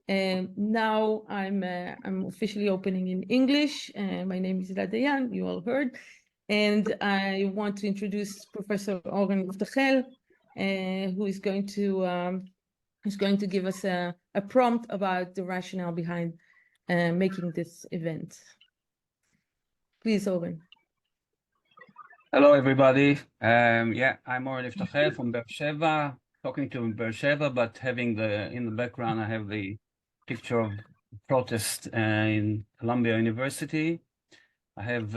Now I'm officially opening in English. My name is Dayan, you all heard. And I want to introduce Professor Alon Harel, who is going to give us a prompt about the rationale behind making this event. Please, Alon. Hello, everybody. I'm Raef Zreik from Beersheba, talking to Beersheba, but having in the background, I have the picture of protest in Columbia University. I have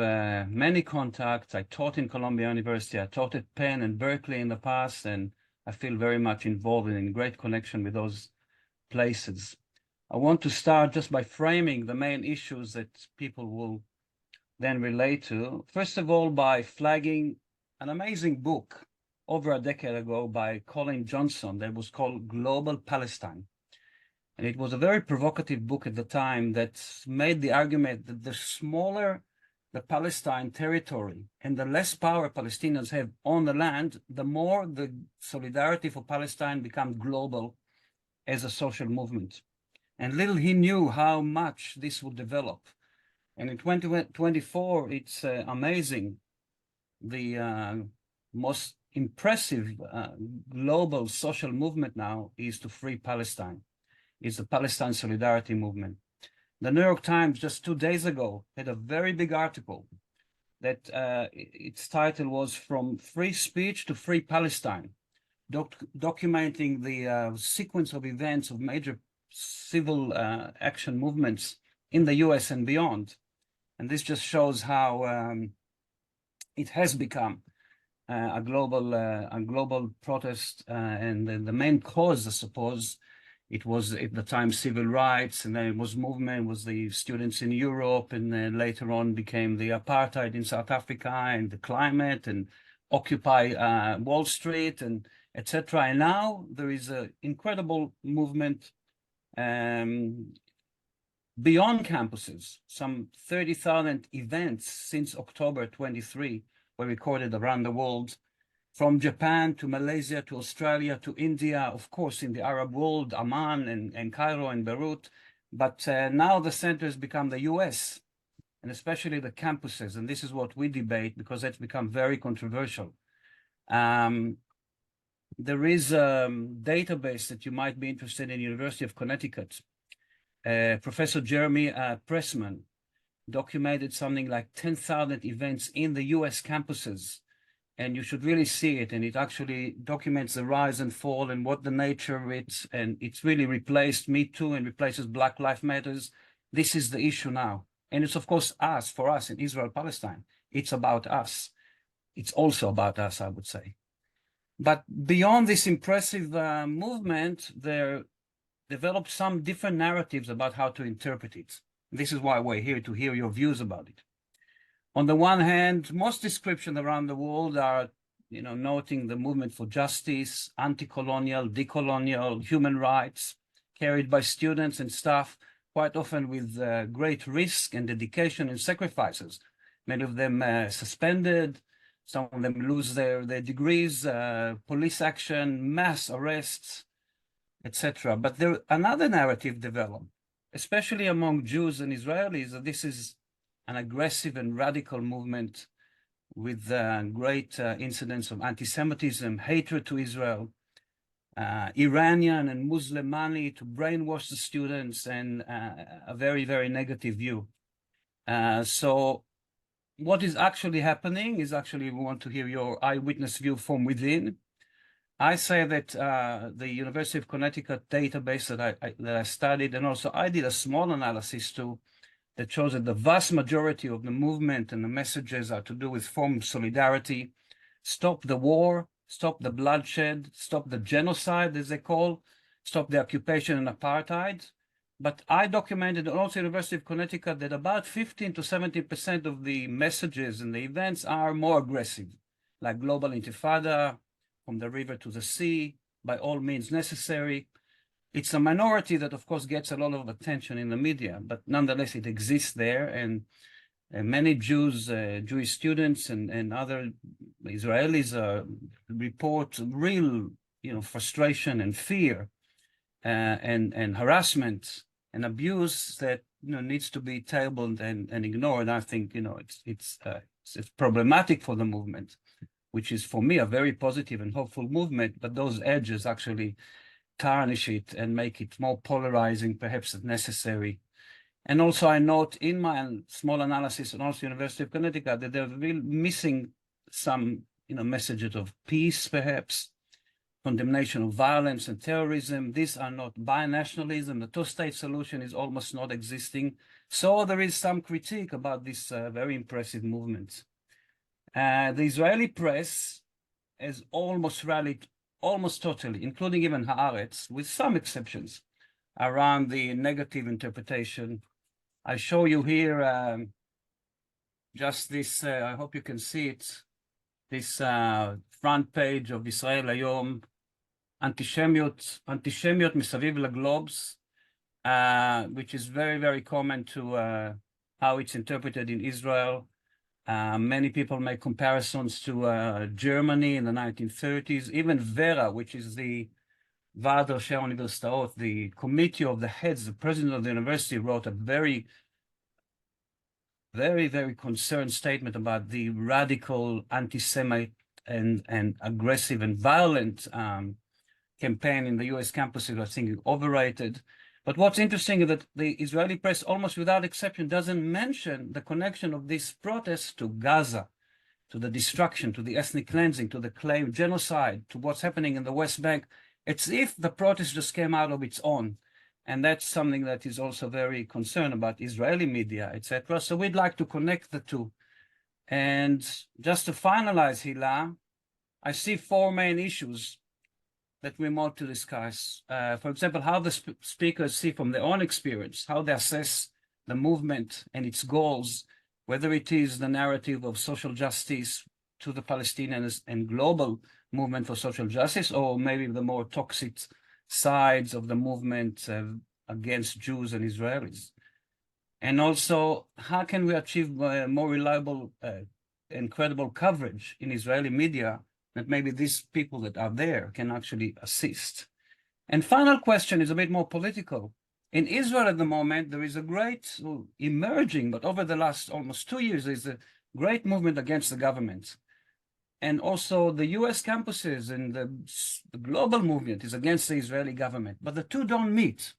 many contacts. I taught in Columbia University. I taught at Penn and Berkeley in the past, and I feel very much involved and in great connection with those places. I want to start just by framing the main issues that people will then relate to. First of all, by flagging an amazing book over a decade ago by Colin Johnson that was called Global Palestine. And it was a very provocative book at the time that made the argument that the smaller the Palestine territory and the less power Palestinians have on the land, the more the solidarity for Palestine becomes global as a social movement. And little he knew how much this would develop. And in 2024, it's amazing. The most impressive global social movement now is to free Palestine. It's the Palestine Solidarity Movement. The New York Times just 2 days ago had a very big article that its title was From Free Speech to Free Palestine, documenting the sequence of events of major civil action movements in the US and beyond. And this just shows how it has become a global protest, and the main cause, I suppose, it was at the time civil rights, and then it was movement, was the students in Europe, and then later on became the apartheid in South Africa, and the climate, and Occupy Wall Street, and etc. And now there is an incredible movement beyond campuses. Some 30,000 events since October 23 were recorded around the world, from Japan to Malaysia to Australia to India, of course, in the Arab world, Amman and Cairo and Beirut. But now the center has become the US, and especially the campuses. And this is what we debate because that's become very controversial. There is a database that you might be interested in, University of Connecticut. Professor Jeremy Pressman documented something like 10,000 events in the US campuses. And you should really see it. And it actually documents the rise and fall and what the nature of it. And it's really replaced Me Too and replaces Black Lives Matters. This is the issue now. And it's, of course, for us in Israel, Palestine. It's about us. It's also about us, I would say. But beyond this impressive movement, there developed some different narratives about how to interpret it. This is why we're here, to hear your views about it. On the one hand, most descriptions around the world are, noting the movement for justice, anti-colonial, decolonial, human rights, carried by students and staff, quite often with great risk and dedication and sacrifices. Many of them suspended, some of them lose their degrees, police action, mass arrests, etc. But another narrative developed, especially among Jews and Israelis, that this is an aggressive and radical movement with great incidents of anti-Semitism, hatred to Israel, Iranian and Muslim money to brainwash the students, and a very, very negative view. So what is actually happening is we want to hear your eyewitness view from within. I say that the University of Connecticut database that I studied, and also I did a small analysis too, that shows that the vast majority of the movement and the messages are to do with form of solidarity, stop the war, stop the bloodshed, stop the genocide, as they call, stop the occupation and apartheid. But I documented, and also University of Connecticut, that about 15 to 70% of the messages and the events are more aggressive, like global intifada, from the river to the sea, by all means necessary. It's a minority that, of course, gets a lot of attention in the media, but nonetheless, it exists there. And many Jewish students and other Israelis report real, frustration and fear and harassment and abuse that needs to be tabled and ignored. I think it's problematic for the movement, which is for me a very positive and hopeful movement, but those edges actually tarnish it and make it more polarizing, perhaps if necessary. And also I note in my small analysis and also University of Connecticut that they're really missing some messages of peace, perhaps, condemnation of violence and terrorism. These are not binationalism. The two-state solution is almost not existing. So there is some critique about this very impressive movement. The Israeli press has almost rallied, almost totally, including even Haaretz, with some exceptions, around the negative interpretation. I show you here just this, I hope you can see it, this front page of Israel Hayom, אנטישמיות מסביב לגלובס, which is very, very common to how it's interpreted in Israel. Many people make comparisons to Germany in the 1930s. Even Vera, which is the ועד ראשי האוניברסיטאות, the committee of the heads, the president of the university, wrote a very, very, very concerned statement about the radical anti-Semite and aggressive and violent campaign in the US campuses. I think overrated. But what's interesting is that the Israeli press, almost without exception, doesn't mention the connection of these protests to Gaza, to the destruction, to the ethnic cleansing, to the claimed genocide, to what's happening in the West Bank. It's if the protest just came out of its own. And that's something that is also very concerned about Israeli media, etc. So we'd like to connect the two. And just to finalize, Hila, I see four main issues that we want to discuss. For example, how the speakers see from their own experience, how they assess the movement and its goals, whether it is the narrative of social justice to the Palestinians and global movement for social justice, or maybe the more toxic sides of the movement against Jews and Israelis. And also, how can we achieve more reliable and credible coverage in Israeli media that maybe these people that are there can actually assist? And final question is a bit more political. In Israel at the moment, there is a great emerging, but over the last almost 2 years, there's a great movement against the government. And also the US campuses and the global movement is against the Israeli government, but the two don't meet.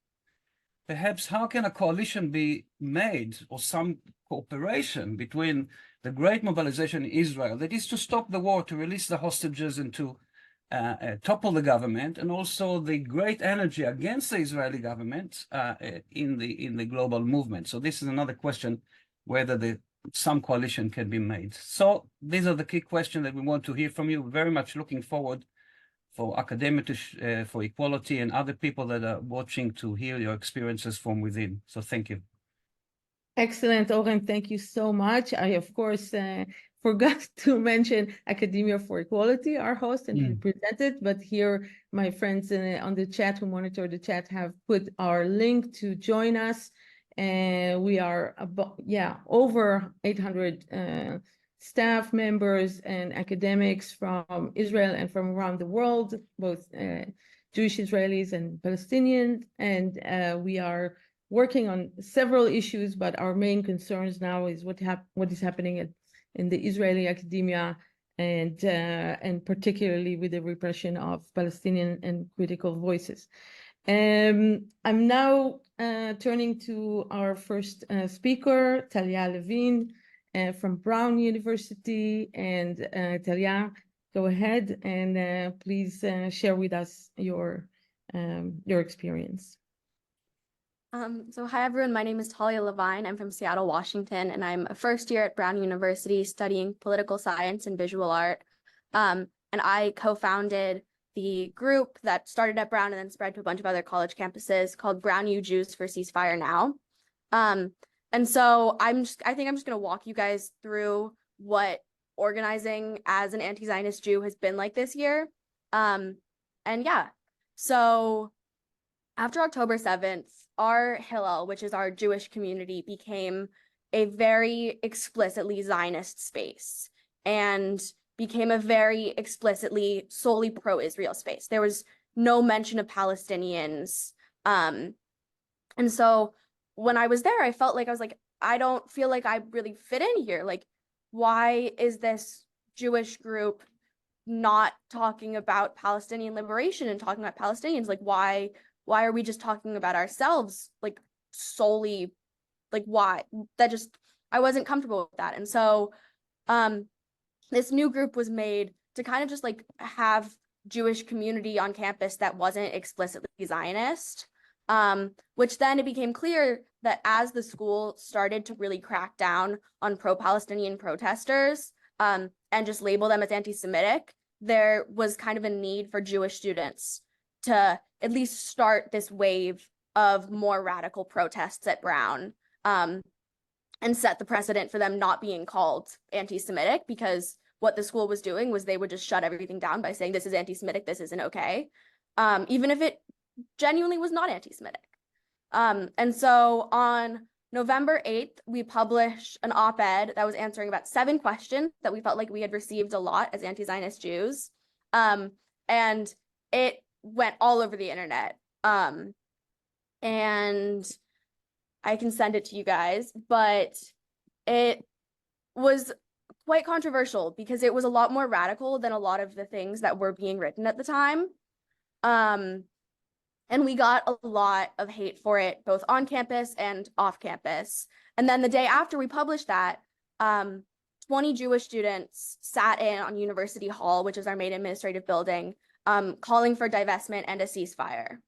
Perhaps how can a coalition be made, or some cooperation between the great mobilization in Israel that is to stop the war, to release the hostages and to topple the government, and also the great energy against the Israeli government in the global movement? So this is another question, whether some coalition can be made. So these are the key questions that we want to hear from you. Very much looking forward for Academia for Equality and other people that are watching to hear your experiences from within. So thank you. Excellent, Oren. Thank you so much. I, of course, forgot to mention Academia for Equality, our host, and we presented, but here my friends on the chat who monitor the chat have put our link to join us. We are about, over 800 staff members and academics from Israel and from around the world, both Jewish Israelis and Palestinians. And we are working on several issues, but our main concerns now is what is happening in the Israeli academia, and particularly with the repression of Palestinian and critical voices. I'm now turning to our first speaker, Talia Levine from Brown University. And Talia, go ahead and please share with us your experience. So hi everyone, my name is Talia Levine. I'm from Seattle, Washington, and I'm a first year at Brown University studying political science and visual art. And I co-founded the group that started at Brown and then spread to a bunch of other college campuses called Brown U Jews for Ceasefire Now. And so I think I'm just going to walk you guys through what organizing as an anti-Zionist Jew has been like this year. So after October 7th, our Hillel, which is our Jewish community, became a very explicitly Zionist space and became a very explicitly solely pro-Israel space. There was no mention of Palestinians. And so when I was there, I felt like I was like, I don't feel like I really fit in here. Like, why is this Jewish group not talking about Palestinian liberation and talking about Palestinians? Like, why are we just talking about ourselves, like, solely? Like, why? That just, I wasn't comfortable with that. And so this new group was made to kind of just like have Jewish community on campus that wasn't explicitly Zionist, which then it became clear that as the school started to really crack down on pro-Palestinian protesters and just label them as anti-Semitic, there was kind of a need for Jewish students to at least start this wave of more radical protests at Brown, and set the precedent for them not being called anti-Semitic, because what the school was doing was they would just shut everything down by saying, this is anti-Semitic, this isn't okay, even if it genuinely was not anti-Semitic. And so on November 8th, we published an op-ed that was answering about 7 questions that we felt like we had received a lot as anti-Zionist Jews. And it went all over the internet. And I can send it to you guys, but it was quite controversial because it was a lot more radical than a lot of the things that were being written at the time. And we got a lot of hate for it, both on campus and off campus. And then the day after we published that, 20 Jewish students sat in on University Hall, which is our main administrative building, calling for divestment and a ceasefire.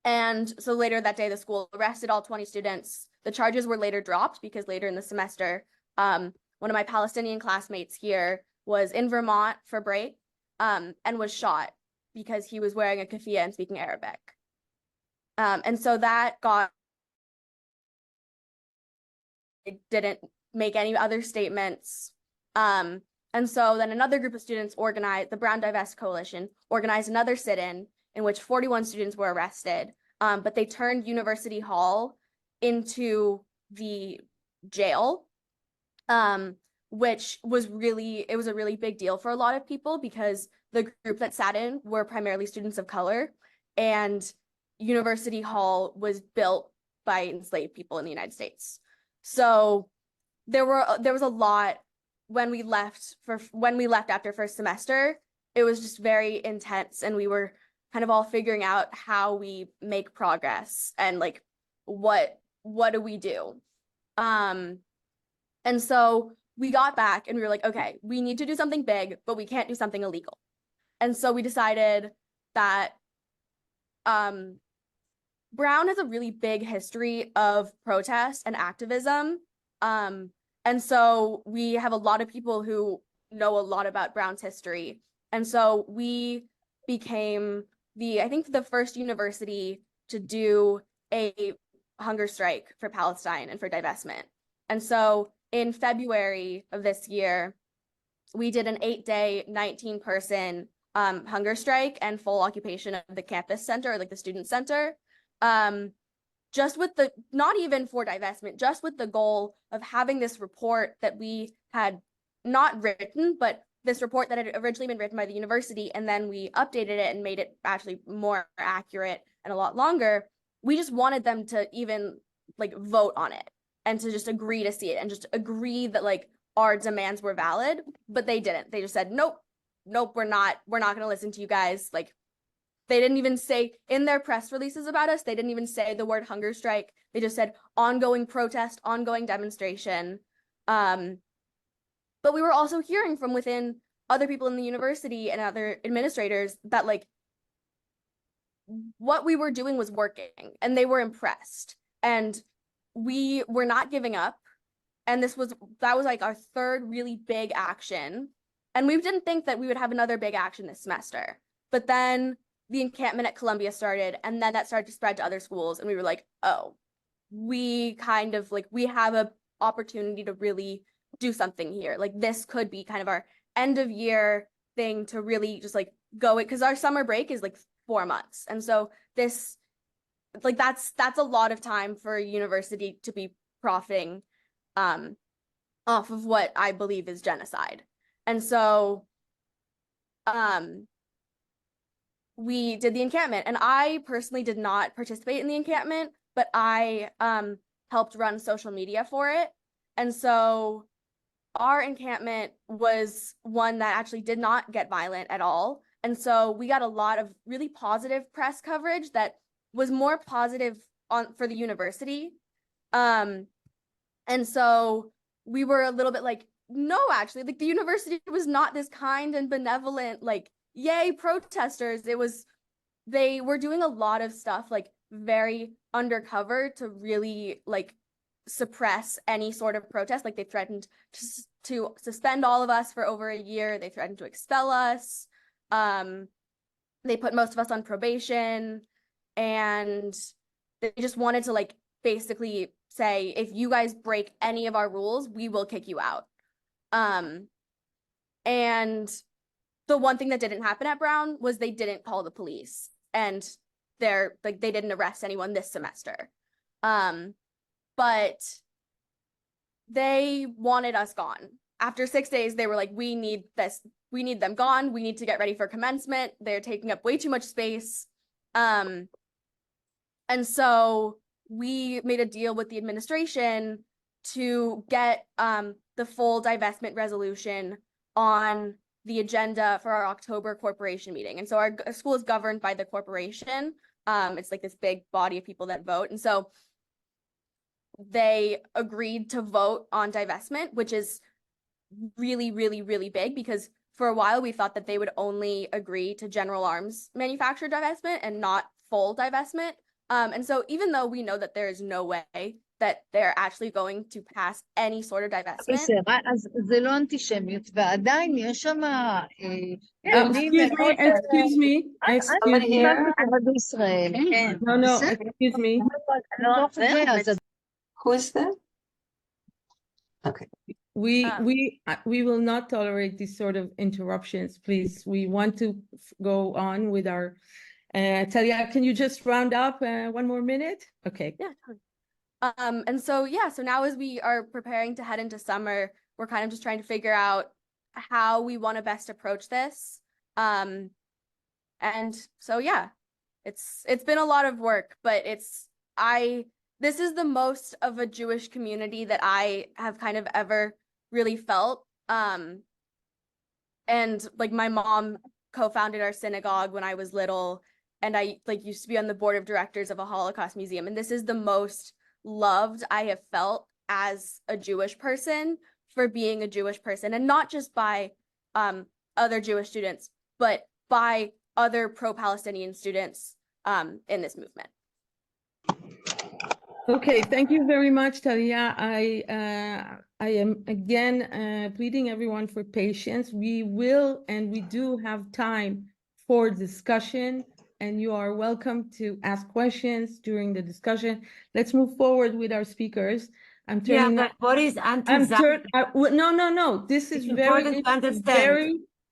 And so later that day, the school arrested all 20 students. The charges were later dropped because later in the semester, one of my Palestinian classmates here was in Vermont for break, and was shot because he was wearing a keffiyeh and speaking Arabic. And so that it didn't make any other statements. And so then another group of students organized, the Brown Divest Coalition, organized another sit-in in which 41 students were arrested, but they turned University Hall into the jail, which was it was a really big deal for a lot of people because the group that sat in were primarily students of color, and University Hall was built by enslaved people in the United States. So there was a lot when we left after first semester. It was just very intense, and we were kind of all figuring out how we make progress and like what do we do. And so we got back and we were like, okay, we need to do something big, but we can't do something illegal. And so we decided that Brown has a really big history of protest and activism. And so we have a lot of people who know a lot about Brown's history. And so we became I think the first university to do a hunger strike for Palestine and for divestment. And so in February of this year, we did an 8-day, 19-person hunger strike and full occupation of the campus center, or like the student center, just with not even for divestment, just with the goal of having this report that we had not written, but this report that had originally been written by the university, and then we updated it and made it actually more accurate and a lot longer. We just wanted them to even like vote on it and to just agree to see it and just agree that like our demands were valid, but they didn't. They just said, nope, we're not going to listen to you guys. Like, they didn't even say in their press releases about us, they didn't even say the word hunger strike. They just said ongoing protest, ongoing demonstration. But we were also hearing from within other people in the university and other administrators that like what we were doing was working, and they were impressed, and we were not giving up. And that was like our third really big action. And we didn't think that we would have another big action this semester. But then the encampment at Columbia started, and then that started to spread to other schools. And we were like, oh, we kind of like, we have an opportunity to really do something here. Like, this could be kind of our end of year thing to really just like go it, because our summer break is like 4 months. And so this, like, that's a lot of time for a university to be profiting off of what I believe is genocide. And so we did the encampment. And I personally did not participate in the encampment, but I helped run social media for it. And so our encampment was one that actually did not get violent at all. And so we got a lot of really positive press coverage that was more positive for the university. And so we were a little bit like, no, actually, like the university was not this kind and benevolent, like, yay, protesters. They were doing a lot of stuff like very undercover to really like suppress any sort of protest. Like they threatened to suspend all of us for over a year. They threatened to expel us. They put most of us on probation, and they just wanted to like basically say, if you guys break any of our rules, we will kick you out. And the one thing that didn't happen at Brown was they didn't call the police, and they didn't arrest anyone this semester. But they wanted us gone. After 6 days, they were like, we need them gone. We need to get ready for commencement. They're taking up way too much space. And so we made a deal with the administration to get the full divestment resolution on the agenda for our October corporation meeting. And so our school is governed by the corporation. It's like this big body of people that vote. And so they agreed to vote on divestment, which is really, really, really big, because for a while we thought that they would only agree to general arms manufacturer divestment and not full divestment. And so even though we know that there is no way that they're actually going to pass any sort of divestment. אז זה לא אנטישמיות, ועדיין יש שם... excuse me. בישראל. No, excuse me. Who is that? Okay. We will not tolerate these sort of interruptions, please. We want to go on with our... Talia, can you just round up 1 more minute? Okay. Yeah. And so, so now as we are preparing to head into summer, we're kind of just trying to figure out how we want to best approach this. And so, it's been a lot of work, but this is the most of a Jewish community that I have kind of ever really felt. And like my mom co-founded our synagogue when I was little, and I like used to be on the board of directors of a Holocaust museum. And this is the most loved I have felt as a Jewish person for being a Jewish person, and not just by other Jewish students, but by other pro-Palestinian students in this movement. Okay, thank you very much, Talia. I am again pleading everyone for patience. We will and we do have time for discussion, and you are welcome to ask questions during the discussion. Let's move forward with our speakers. I'm turning. Yeah, but what is anti-Zionism? No. This is very Context.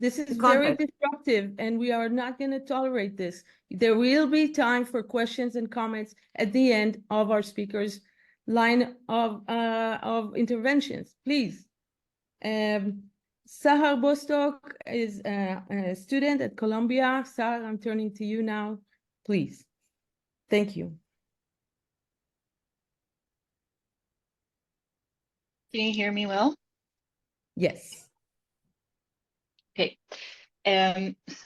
disruptive, and we are not going to tolerate this. There will be time for questions and comments at the end of our speakers' line of interventions. Please. Sahar Bostock is a student at Columbia. Sahar, I'm turning to you now, please. Thank you. Can you hear me well? Yes. Okay.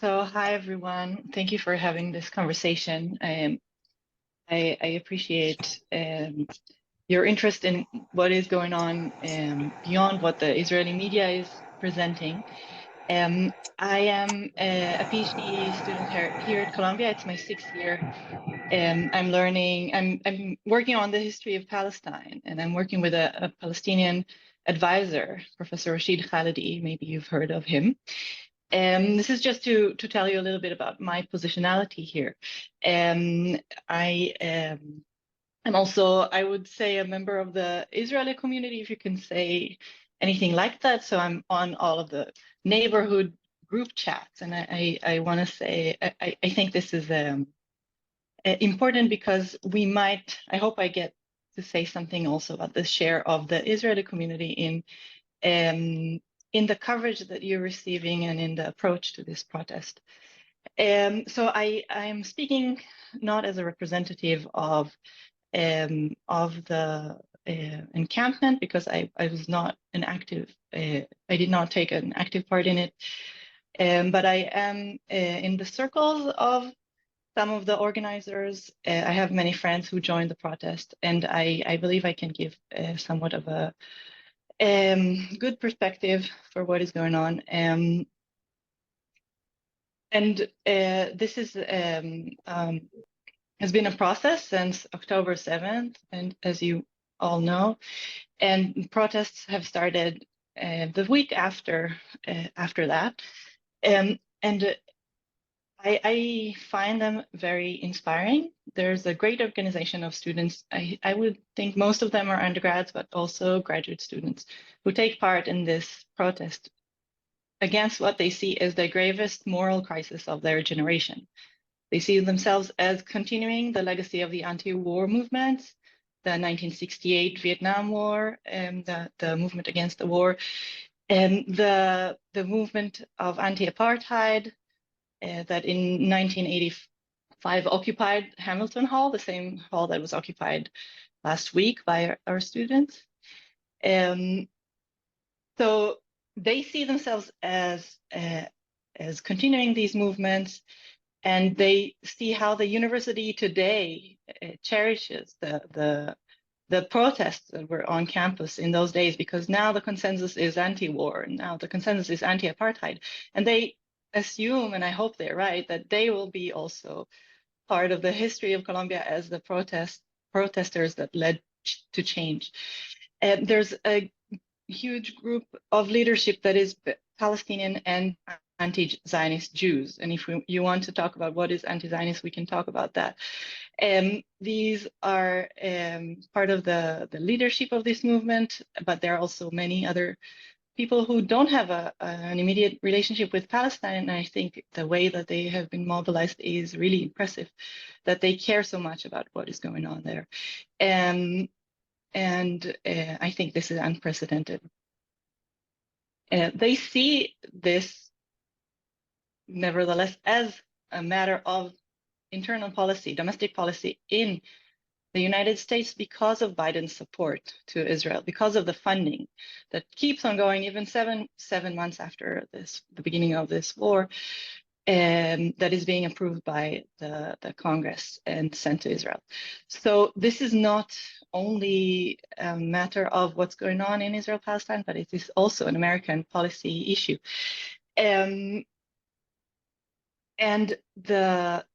So hi, everyone. Thank you for having this conversation. I appreciate your interest in what is going on beyond what the Israeli media is presenting. I am a PhD student here at Columbia. It's my 6th year. I'm working on the history of Palestine, and I'm working with a Palestinian advisor, Professor Rashid Khalidi. Maybe you've heard of him. This is just to tell you a little bit about my positionality here. I'm also, I would say, a member of the Israeli community, if you can say anything like that. So I'm on all of the neighborhood group chats, and I want to say I think this is important because we might. I hope I get to say something also about the share of the Israeli community in the coverage that you're receiving and in the approach to this protest. So I'm speaking not as a representative of the encampment, because I was not an active, I did not take an active part in it, but I am in the circles of some of the organizers. I have many friends who joined the protest, and I believe I can give somewhat of a good perspective for what is going on. And this is has been a process since October 7th, and as you all know, and protests have started the week after that, and I find them very inspiring. There's a great organization of students. I would think most of them are undergrads, but also graduate students who take part in this protest against what they see as the gravest moral crisis of their generation. They see themselves as continuing the legacy of the anti-war movement, the 1968 Vietnam War, and the movement against the war, and the movement of anti-apartheid that in 1985 occupied Hamilton Hall, the same hall that was occupied last week by our students. So they see themselves as continuing these movements, and they see how the university today cherishes the protests that were on campus in those days, because now the consensus is anti-war, and now the consensus is anti-apartheid, and they assume, and I hope they're right, that they will be also part of the history of Colombia as the protesters that led to change. And there's a huge group of leadership that is Palestinian and anti-Zionist Jews. And if you want to talk about what is anti-Zionist, we can talk about that. These are part of the leadership of this movement, but there are also many other people who don't have an immediate relationship with Palestine. And I think the way that they have been mobilized is really impressive, that they care so much about what is going on there. And I think this is unprecedented. They see this, nevertheless, as a matter of internal policy, domestic policy in the United States, because of Biden's support to Israel, because of the funding that keeps on going even seven months after the beginning of this war, that is being approved by the Congress and sent to Israel. So this is not only a matter of what's going on in Israel-Palestine, but it is also an American policy issue. And the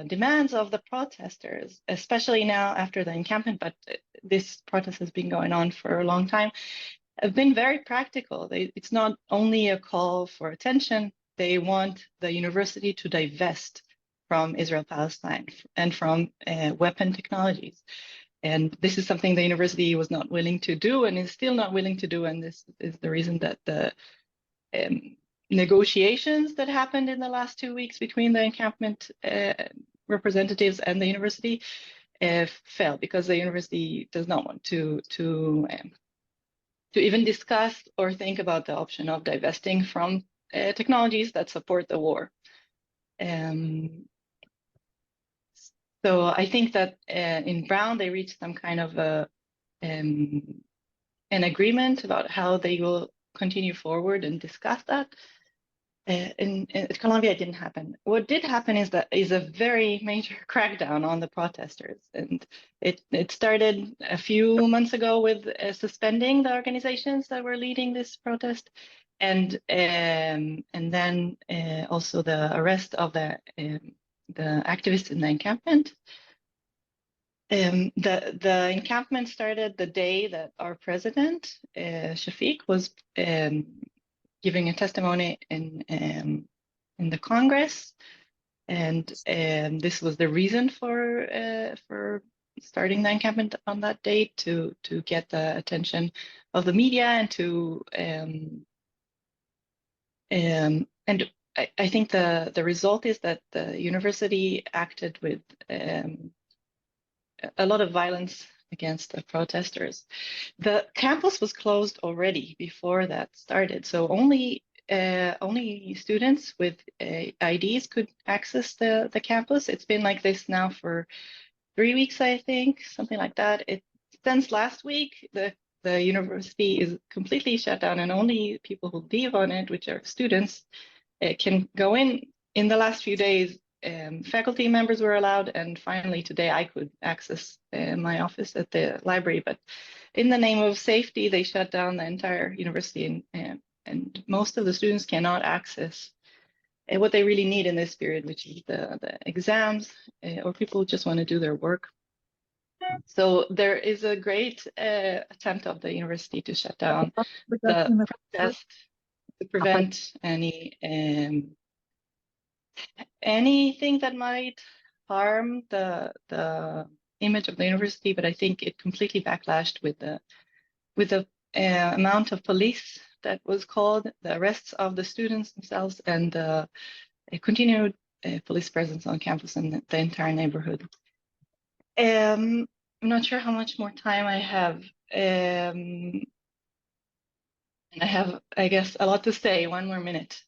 demands of the protesters, especially now after the encampment, but this protest has been going on for a long time, have been very practical. It's not only a call for attention. They want the university to divest from Israel-Palestine and from weapon technologies. And this is something the university was not willing to do and is still not willing to do. And this is the reason that the negotiations that happened in the last 2 weeks between the encampment representatives and the university failed, because the university does not want to even discuss or think about the option of divesting from technologies that support the war. So I think that in Brown, they reached some kind of an agreement about how they will continue forward and discuss that. In Colombia, it didn't happen. What did happen is a very major crackdown on the protesters, and it started a few months ago with suspending the organizations that were leading this protest, and then also the arrest of the activists in the encampment. The encampment started the day that our president, Shafiq, was giving a testimony in the Congress, and this was the reason for starting the encampment on that date, to get the attention of the media and to and I think the result is that the university acted with a lot of violence against the protesters. The campus was closed already before that started, so only only students with IDs could access the campus. It's been like this now for 3 weeks, I think, something like that. Since last week, the university is completely shut down, and only people who live on it, which are students, can go in. In the last few days, faculty members were allowed, and finally today I could access my office at the library. But in the name of safety, they shut down the entire university, and most of the students cannot access what they really need in this period, which is the exams, or people who just want to do their work. So there is a great attempt of the university to shut down the protest to prevent anything that might harm the image of the university. But I think it completely backlashed with the amount of police that was called, the arrests of the students themselves, and the continued police presence on campus and the entire neighborhood. I'm not sure how much more time I have. And I have, I guess, a lot to say. 1 more minute.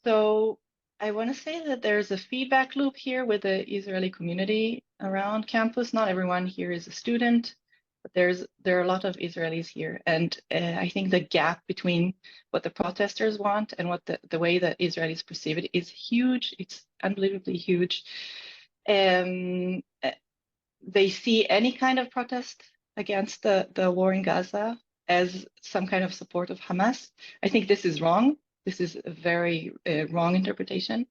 So I want to say that there's a feedback loop here with the Israeli community around campus. Not everyone here is a student, but there are a lot of Israelis here. And I think the gap between what the protesters want and what the way that Israelis perceive it is huge. It's unbelievably huge. They see any kind of protest against the war in Gaza as some kind of support of Hamas. I think this is wrong. This is a very wrong interpretation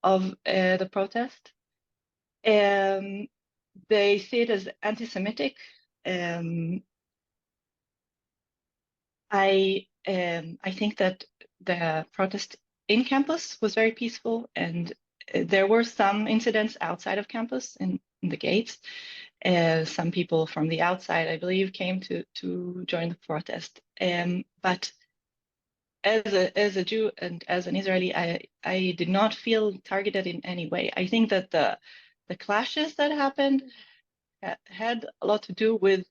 of the protest. They see it as anti-Semitic. I think that the protest in campus was very peaceful, and there were some incidents outside of campus in the gates. Some people from the outside, I believe, came to join the protest. But as a Jew and as an Israeli, I did not feel targeted in any way. I think that the clashes that happened had a lot to do with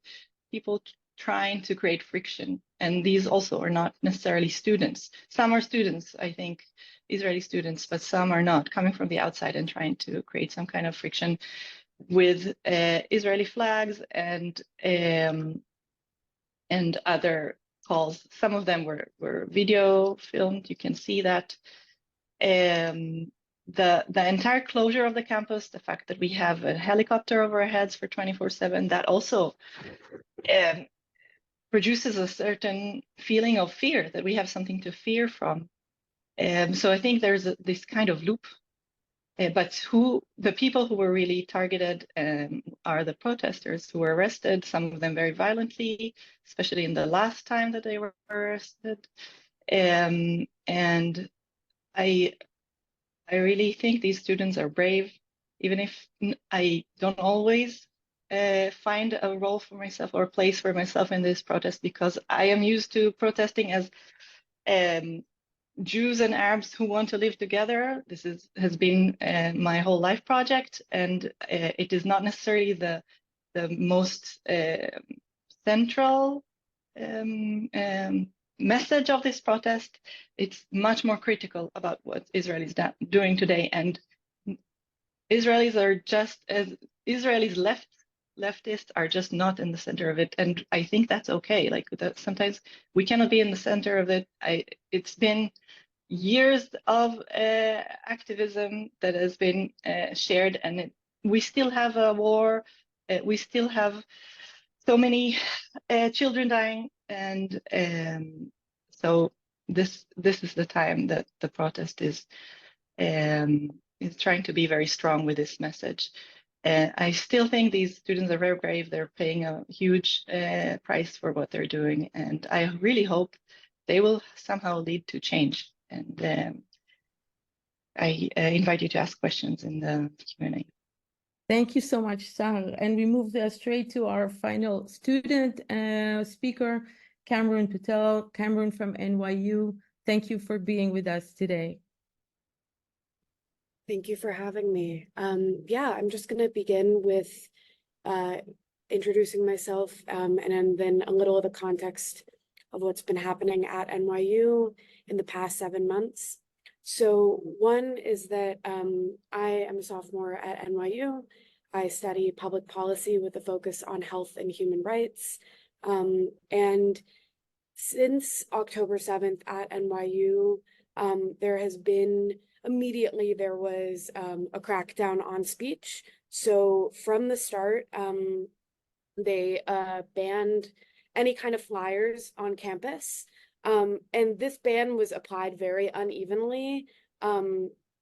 people trying to create friction. And these also are not necessarily students. Some are students, I think, Israeli students, but some are not, coming from the outside and trying to create some kind of friction with Israeli flags and other calls. Some of them were video filmed. You can see that. The entire closure of the campus, the fact that we have a helicopter over our heads for 24/7, that also produces a certain feeling of fear, that we have something to fear from. So I think there's this kind of loop. But the people who were really targeted are the protesters who were arrested, some of them very violently, especially in the last time that they were arrested. And I really think these students are brave, even if I don't always find a role for myself or a place for myself in this protest, because I am used to protesting as Jews and Arabs who want to live together. This has been my whole life project, and it is not necessarily the most central message of this protest. It's much more critical about what Israel is doing today, and Israelis are just as Israelis leftists are just not in the center of it, and I think that's okay. Like that, sometimes we cannot be in the center of it. It's been years of activism that has been shared, and we still have a war. We still have so many children dying, and so this is the time that the protest is trying to be very strong with this message. I still think these students are very brave. They're paying a huge price for what they're doing, and I really hope they will somehow lead to change. And I invite you to ask questions in the Q&A. Thank you so much, Sar. And we move straight to our final student speaker, Cameron Patel. Cameron from NYU. Thank you for being with us today. Thank you for having me. Yeah, I'm just going to begin with introducing myself and then a little of the context of what's been happening at NYU in the past 7 months. So one is that I am a sophomore at NYU. I study public policy with a focus on health and human rights. And since October 7th at NYU, there was a crackdown on speech. So from the start, they banned any kind of flyers on campus. And this ban was applied very unevenly.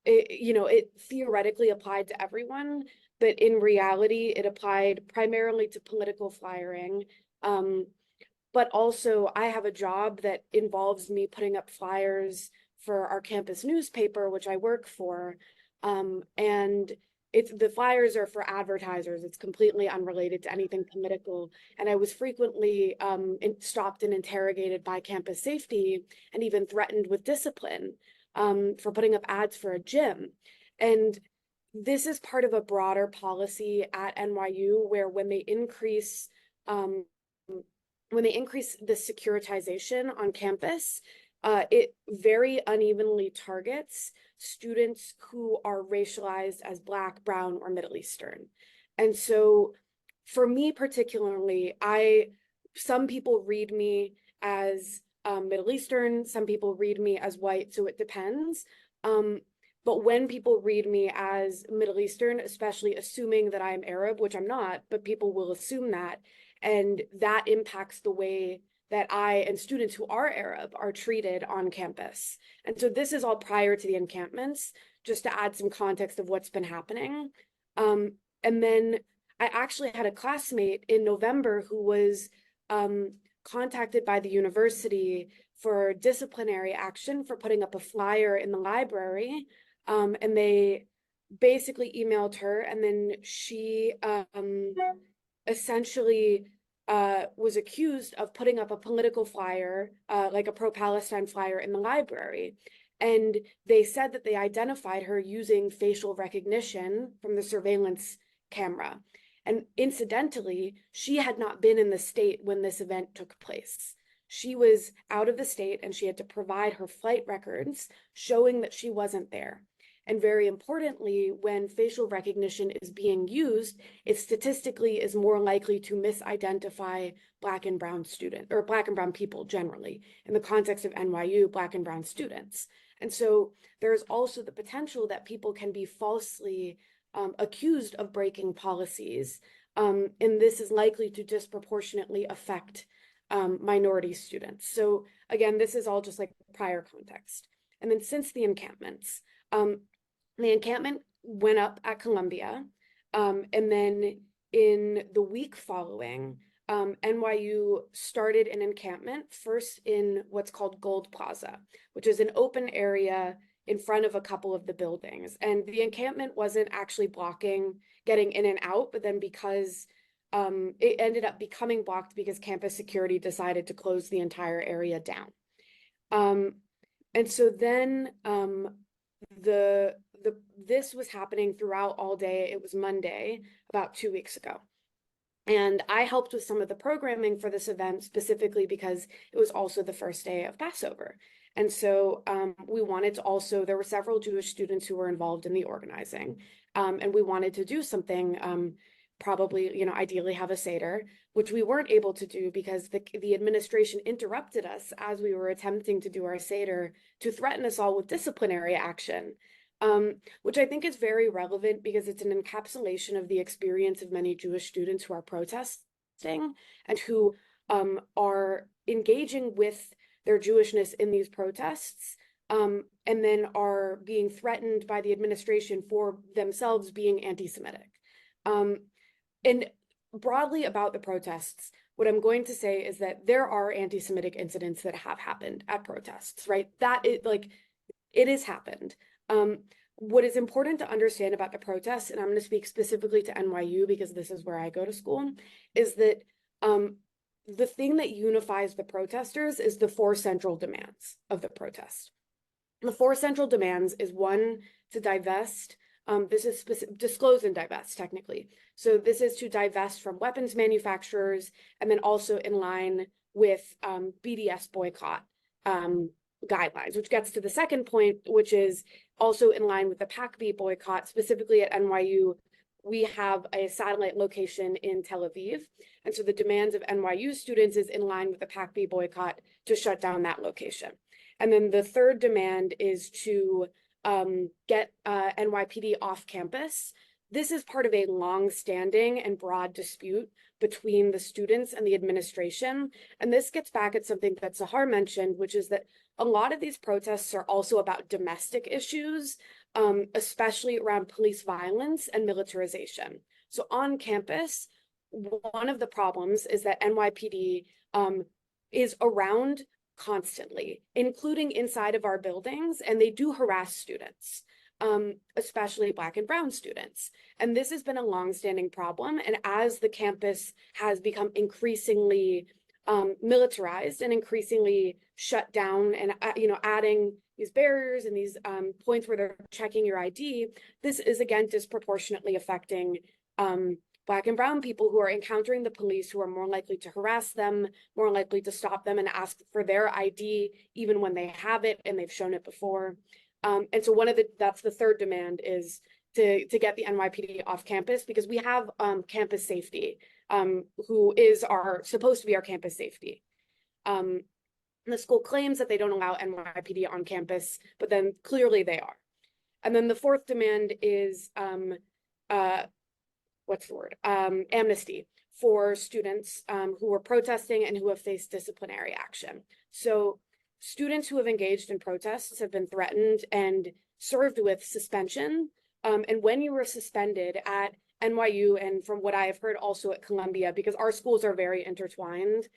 It theoretically applied to everyone, but in reality, it applied primarily to political flyering. But also, I have a job that involves me putting up flyers for our campus newspaper, which I work for. And the flyers are for advertisers. It's completely unrelated to anything political. And I was frequently stopped and interrogated by campus safety and even threatened with discipline for putting up ads for a gym. And this is part of a broader policy at NYU where when they increase the securitization on campus, it very unevenly targets students who are racialized as Black, Brown, or Middle Eastern. And so for me particularly, some people read me as Middle Eastern, some people read me as white, so it depends. But when people read me as Middle Eastern, especially assuming that I'm Arab, which I'm not, but people will assume that, and that impacts the way that I and students who are Arab are treated on campus. And so this is all prior to the encampments, just to add some context of what's been happening. And then I actually had a classmate in November who was contacted by the university for disciplinary action for putting up a flyer in the library. And they basically emailed her, and then she essentially was accused of putting up a political flyer, like a pro-Palestine flyer in the library. And they said that they identified her using facial recognition from the surveillance camera. And incidentally, she had not been in the state when this event took place. She was out of the state and she had to provide her flight records showing that she wasn't there. And very importantly, when facial recognition is being used, it statistically is more likely to misidentify Black and Brown students, or Black and Brown people generally, in the context of NYU, Black and Brown students. And so there's also the potential that people can be falsely accused of breaking policies. And this is likely to disproportionately affect minority students. So again, this is all just like prior context. And then since the encampments, the encampment went up at Columbia, and then in the week following, NYU started an encampment first in what's called Gold Plaza, which is an open area in front of a couple of the buildings. And the encampment wasn't actually blocking getting in and out, but then because it ended up becoming blocked because campus security decided to close the entire area down. And so then this was happening throughout all day. It was Monday, about 2 weeks ago. And I helped with some of the programming for this event specifically because it was also the first day of Passover. And so we wanted to also, there were several Jewish students who were involved in the organizing. And we wanted to do something, probably, ideally have a Seder, which we weren't able to do because the administration interrupted us as we were attempting to do our Seder to threaten us all with disciplinary action, which I think is very relevant because it's an encapsulation of the experience of many Jewish students who are protesting and who are engaging with their Jewishness in these protests, and then are being threatened by the administration for themselves being anti-Semitic. And broadly about the protests, what I'm going to say is that there are anti-Semitic incidents that have happened at protests, right? That is it has happened. What is important to understand about the protests, and I'm going to speak specifically to NYU because this is where I go to school, is that the thing that unifies the protesters is the 4 central demands of the protest. The 4 central demands is 1, to divest This is disclose and divest technically. So this is to divest from weapons manufacturers, and then also in line with BDS boycott guidelines, which gets to the second point, which is also in line with the PACB boycott. Specifically at NYU, we have a satellite location in Tel Aviv. And so the demands of NYU students is in line with the PACB boycott to shut down that location. And then the third demand is to get NYPD off campus. This is part of a long-standing and broad dispute between the students and the administration. And this gets back at something that Sahar mentioned, which is that a lot of these protests are also about domestic issues, especially around police violence and militarization. So on campus, one of the problems is that NYPD is around constantly, including inside of our buildings, and they do harass students, especially Black and brown students. And this has been a longstanding problem. And as the campus has become increasingly militarized and increasingly shut down, and adding these barriers and these points where they're checking your ID, this is again disproportionately affecting Black and brown people who are encountering the police, who are more likely to harass them, more likely to stop them and ask for their ID, even when they have it and they've shown it before. And so that's the third demand, is to get the NYPD off campus, because we have campus safety, who is supposed to be our campus safety. The school claims that they don't allow NYPD on campus, but then clearly they are. And then the fourth demand is amnesty for students who are protesting and who have faced disciplinary action. So students who have engaged in protests have been threatened and served with suspension. And when you were suspended at NYU, and from what I have heard also at Columbia, because our schools are very intertwined,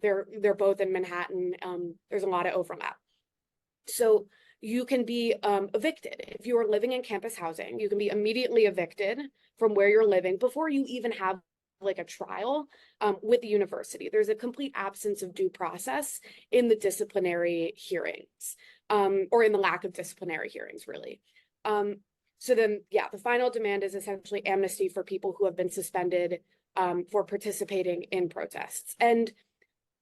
they're both in Manhattan, there's a lot of overlap. So you can be evicted. If you are living in campus housing, you can be immediately evicted from where you're living before you even have like a trial with the university. There's a complete absence of due process in the disciplinary hearings, or in the lack of disciplinary hearings, really. So then, yeah, the final demand is essentially amnesty for people who have been suspended for participating in protests. And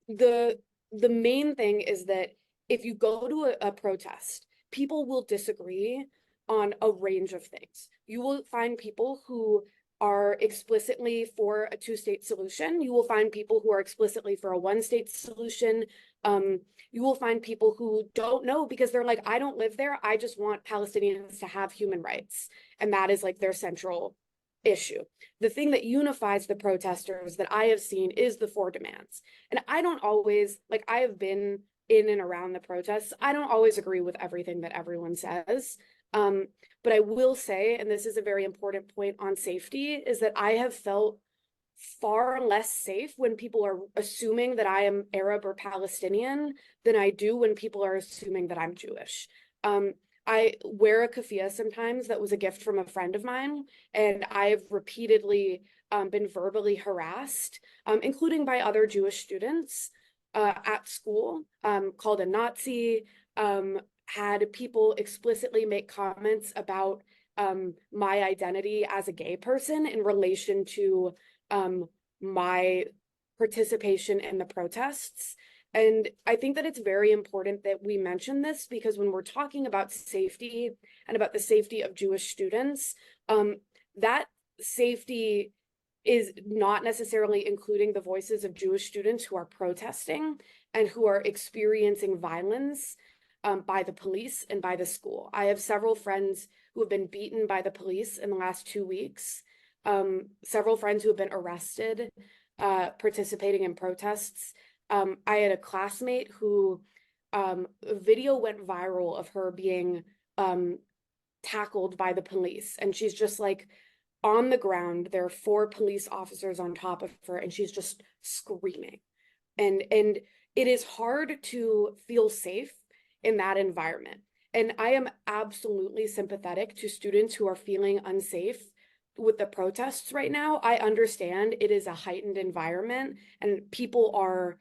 the main thing is that if you go to a protest, people will disagree on a range of things. You will find people who are explicitly for a two-state solution. You will find people who are explicitly for a one-state solution. You will find people who don't know, because they're like, I don't live there. I just want Palestinians to have human rights. And that is like their central issue. The thing that unifies the protesters that I have seen is the four demands. And I don't always, like, I have been in and around the protests. I don't always agree with everything that everyone says. But I will say, and this is a very important point on safety, is that I have felt far less safe when people are assuming that I am Arab or Palestinian than I do when people are assuming that I'm Jewish. I wear a keffiyeh sometimes that was a gift from a friend of mine, and I've repeatedly been verbally harassed, including by other Jewish students at school, called a Nazi, had people explicitly make comments about my identity as a gay person in relation to my participation in the protests. And I think that it's very important that we mention this, because when we're talking about safety and about the safety of Jewish students, that safety is not necessarily including the voices of Jewish students who are protesting and who are experiencing violence by the police and by the school. I have several friends who have been beaten by the police in the last 2 weeks, several friends who have been arrested participating in protests. I had a classmate who a video went viral of her being tackled by the police, and she's just like on the ground. There are 4 police officers on top of her, and she's just screaming. And it is hard to feel safe in that environment. And I am absolutely sympathetic to students who are feeling unsafe with the protests right now. I understand it is a heightened environment, and people are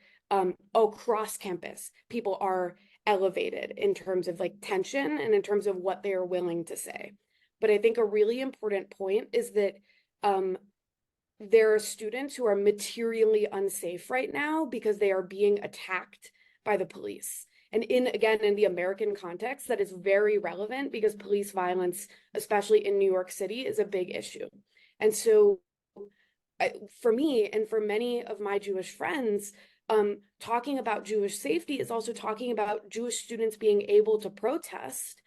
across campus, people are elevated in terms of like tension and in terms of what they are willing to say. But I think a really important point is that there are students who are materially unsafe right now because they are being attacked by the police. And again, in the American context, that is very relevant because police violence, especially in New York City, is a big issue. And so for me and for many of my Jewish friends, talking about Jewish safety is also talking about Jewish students being able to protest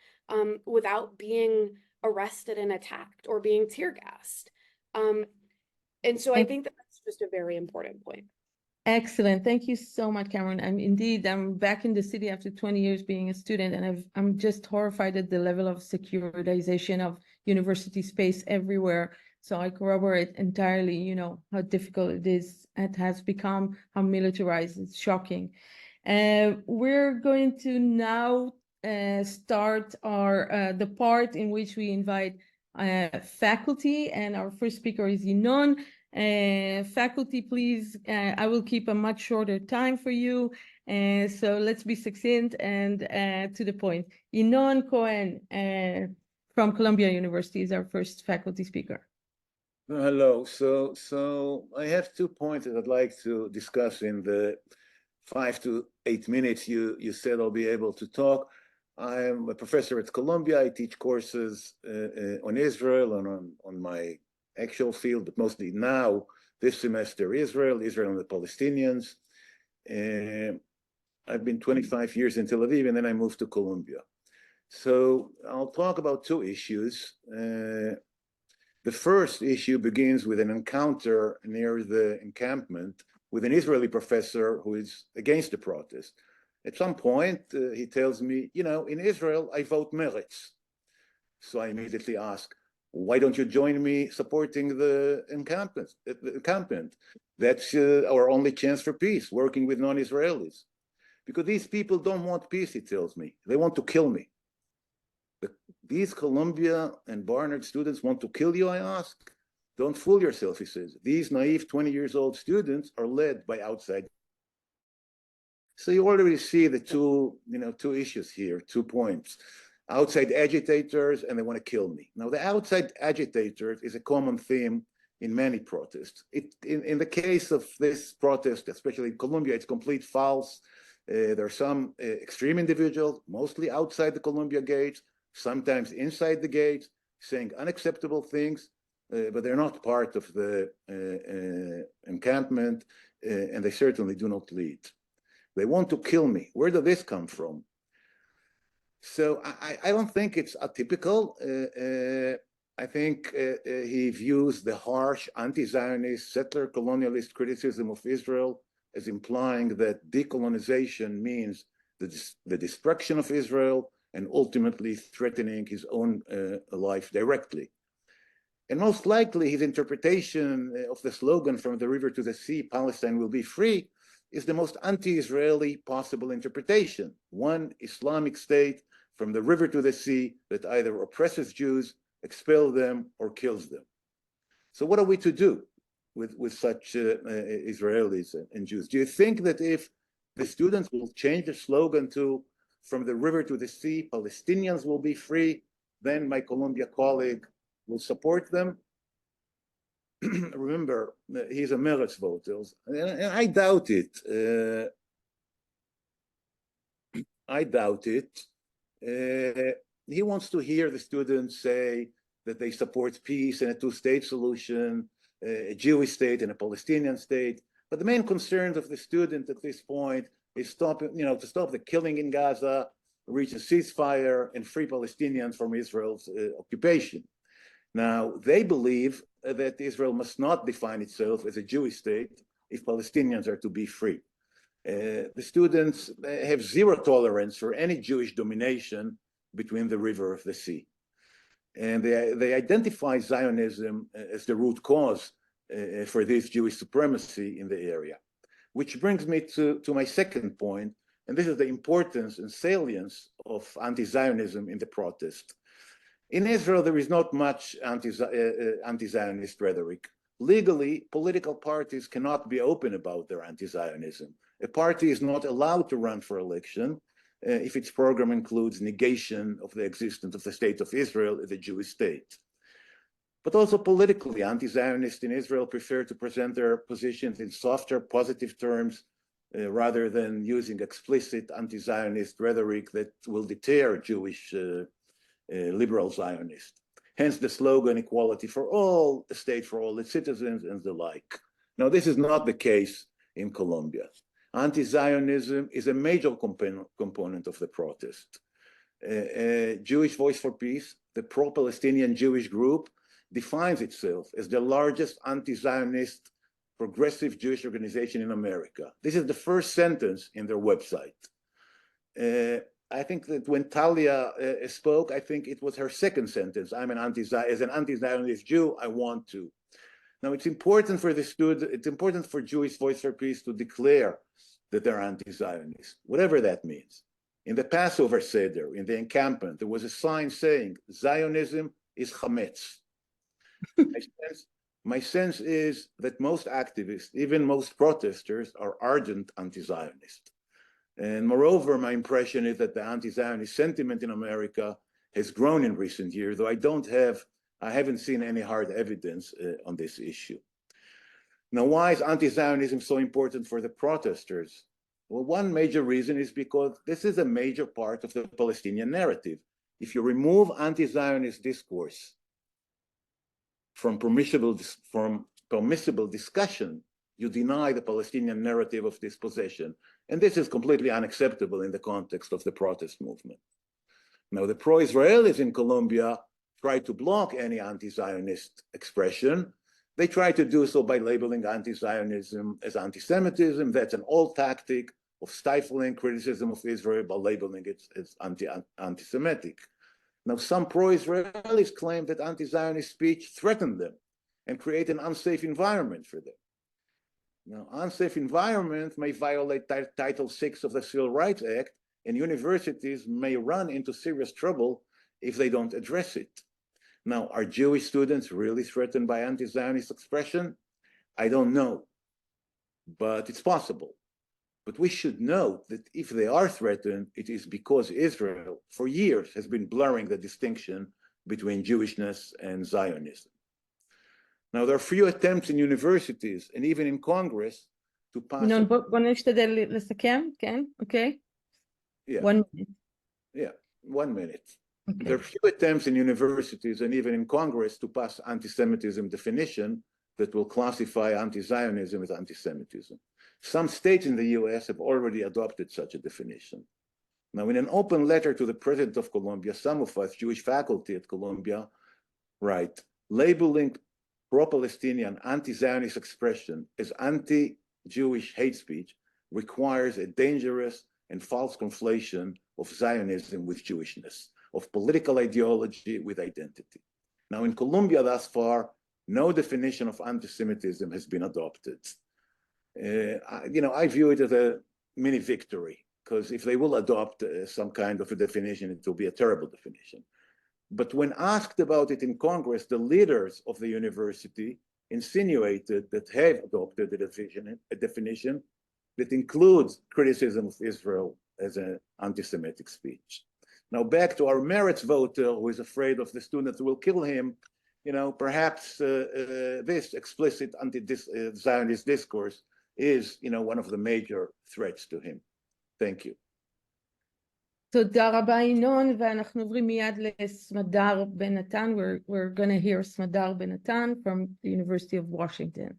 without being arrested and attacked or being tear gassed. And so I think that's just a very important point. Excellent. Thank you so much, Cameron. I'm back in the city after 20 years being a student, and I'm just horrified at the level of securitization of university space everywhere. So I corroborate entirely, you know, how difficult it is. It has become, how militarized. It's shocking. We're going to now start the part in which we invite faculty, and our first speaker is Yinon. Faculty, please, I will keep a much shorter time for you. So let's be succinct and to the point. Yinon Cohen from Columbia University is our first faculty speaker. Hello. So I have 2 points that I'd like to discuss in the 5 to 8 minutes you said I'll be able to talk. I'm a professor at Columbia. I teach courses on Israel and on my actual field, but mostly now, this semester, Israel and the Palestinians. I've been 25 years in Tel Aviv, and then I moved to Columbia. So I'll talk about 2 issues. The first issue begins with an encounter near the encampment with an Israeli professor who is against the protest. At some point, he tells me, you know, in Israel, I vote Meretz. So I immediately ask, why don't you join me supporting the encampment? That's our only chance for peace, working with non-Israelis. Because these people don't want peace, he tells me. They want to kill me. These Columbia and Barnard students want to kill you, I ask. Don't fool yourself, he says. These naive 20 years old students are led by outside. So you already see the two issues here, 2 points. Outside agitators, and they want to kill me. Now, the outside agitators is a common theme in many protests. In the case of this protest, especially in Columbia, it's complete false. There are some extreme individuals, mostly outside the Columbia gates, sometimes inside the gates, saying unacceptable things, but they're not part of the encampment, and they certainly do not lead. They want to kill me. Where did this come from? So I don't think it's atypical. I think he views the harsh anti-Zionist, settler colonialist criticism of Israel as implying that decolonization means the destruction of Israel and ultimately threatening his own life directly. And most likely his interpretation of the slogan "from the river to the sea, Palestine will be free" is the most anti-Israeli possible interpretation. One Islamic state from the river to the sea that either oppresses Jews, expels them, or kills them. So what are we to do with such Israelis and Jews? Do you think that if the students will change the slogan to "from the river to the sea, Palestinians will be free," then my Columbia colleague will support them? Remember, he's a Meretz voter, and I doubt it. I doubt it. He wants to hear the students say that they support peace and a two-state solution, a Jewish state and a Palestinian state. But the main concern of the student at this point is to stop the killing in Gaza, reach a ceasefire, and free Palestinians from Israel's occupation. Now, they believe that Israel must not define itself as a Jewish state if Palestinians are to be free. The students have zero tolerance for any Jewish domination between the river of the sea. And they identify Zionism as the root cause for this Jewish supremacy in the area. Which brings me to my second point, and this is the importance and salience of anti-Zionism in the protest. In Israel, there is not much anti-Zionist rhetoric. Legally, political parties cannot be open about their anti-Zionism. A party is not allowed to run for election if its program includes negation of the existence of the state of Israel as a Jewish state. But also politically, anti-Zionists in Israel prefer to present their positions in softer, positive terms, rather than using explicit anti-Zionist rhetoric that will deter Jewish liberal Zionists. Hence the slogan, equality for all, a state for all its citizens, and the like. Now, this is not the case in Colombia. Anti-Zionism is a major component of the protest. Jewish Voice for Peace, the pro-Palestinian Jewish group, defines itself as the largest anti-Zionist progressive Jewish organization in America. This is the first sentence in their website. I think that when Talia spoke, I think it was her second sentence. As an anti-Zionist Jew, I want to. Now, it's important for the student, it's important for Jewish Voice for Peace to declare that they're anti-Zionist, whatever that means. In the Passover Seder, in the encampment, there was a sign saying, Zionism is chametz. My sense is that most activists, even most protesters, are ardent anti-Zionist. And moreover, my impression is that the anti-Zionist sentiment in America has grown in recent years, though I haven't seen any hard evidence on this issue. Now, why is anti-Zionism so important for the protesters? Well, one major reason is because this is a major part of the Palestinian narrative. If you remove anti-Zionist discourse from permissible discussion, you deny the Palestinian narrative of dispossession. And this is completely unacceptable in the context of the protest movement. Now, the pro-Israelis in Colombia try to block any anti-Zionist expression. They try to do so by labeling anti-Zionism as anti-Semitism. That's an old tactic of stifling criticism of Israel by labeling it as anti-Semitic. Now, some pro-Israelis claim that anti-Zionist speech threatened them and create an unsafe environment for them. Now, unsafe environment may violate Title VI of the Civil Rights Act, and universities may run into serious trouble if they don't address it. Now, are Jewish students really threatened by anti-Zionist expression? I don't know, but it's possible. But we should note that if they are threatened, it is because Israel, for years, has been blurring the distinction between Jewishness and Zionism. Now, there are few attempts in universities and even in Congress to pass... בוא נשתדל לסכם, כן? Okay. Yeah. 1 minute. Yeah, 1 minute. Okay. There are few attempts in universities and even in Congress to pass anti-Semitism definition that will classify anti-Zionism as anti-Semitism. Some states in the US have already adopted such a definition. Now, in an open letter to the President of Columbia, some of us, Jewish faculty at Columbia, write, labeling pro-Palestinian anti-Zionist expression as anti-Jewish hate speech requires a dangerous and false conflation of Zionism with Jewishness, of political ideology with identity. Now, in Columbia thus far, no definition of anti-Semitism has been adopted. I view it as a mini victory, because if they will adopt some kind of a definition, it will be a terrible definition. But when asked about it in Congress, the leaders of the university insinuated that have adopted a definition that includes criticism of Israel as an anti-Semitic speech. Now, back to our merits voter who is afraid of the students who will kill him, perhaps this explicit anti-Zionist discourse is, one of the major threats to him. Thank you. תודה רבה ינון, ואנחנו עוברים מיד לסמדר בן נתן. We're going to hear סמדר בן נתן from the University of Washington.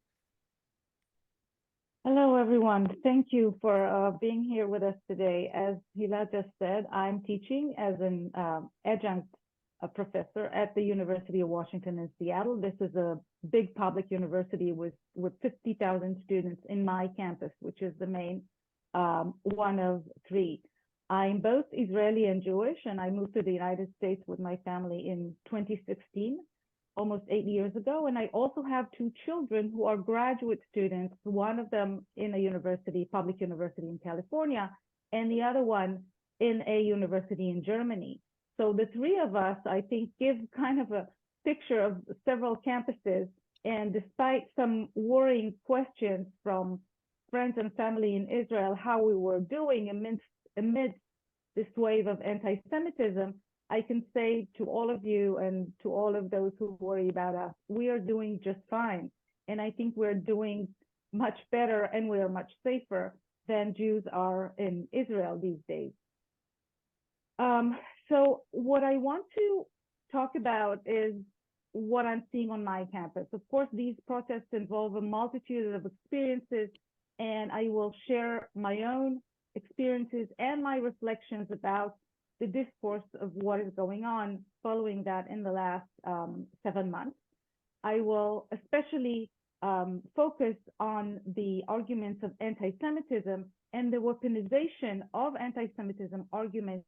Hello, everyone. Thank you for being here with us today. As Hila just said, I'm teaching as an adjunct professor at the University of Washington in Seattle. This is a big public university with 50,000 students in my campus, which is the main one of 3. I'm both Israeli and Jewish, and I moved to the United States with my family in 2016, almost 8 years ago. And I also have 2 children who are graduate students, one of them in a university, public university in California, and the other one in a university in Germany. So the 3 of us, I think, give kind of a picture of several campuses. And despite some worrying questions from friends and family in Israel, how we were doing amidst this wave of anti-Semitism, I can say to all of you and to all of those who worry about us, we are doing just fine. And I think we're doing much better and we are much safer than Jews are in Israel these days. So what I want to talk about is what I'm seeing on my campus. Of course, these protests involve a multitude of experiences, and I will share my own experiences and my reflections about the discourse of what is going on following that in the last 7 months. I will especially focus on the arguments of anti-Semitism and the weaponization of anti-Semitism arguments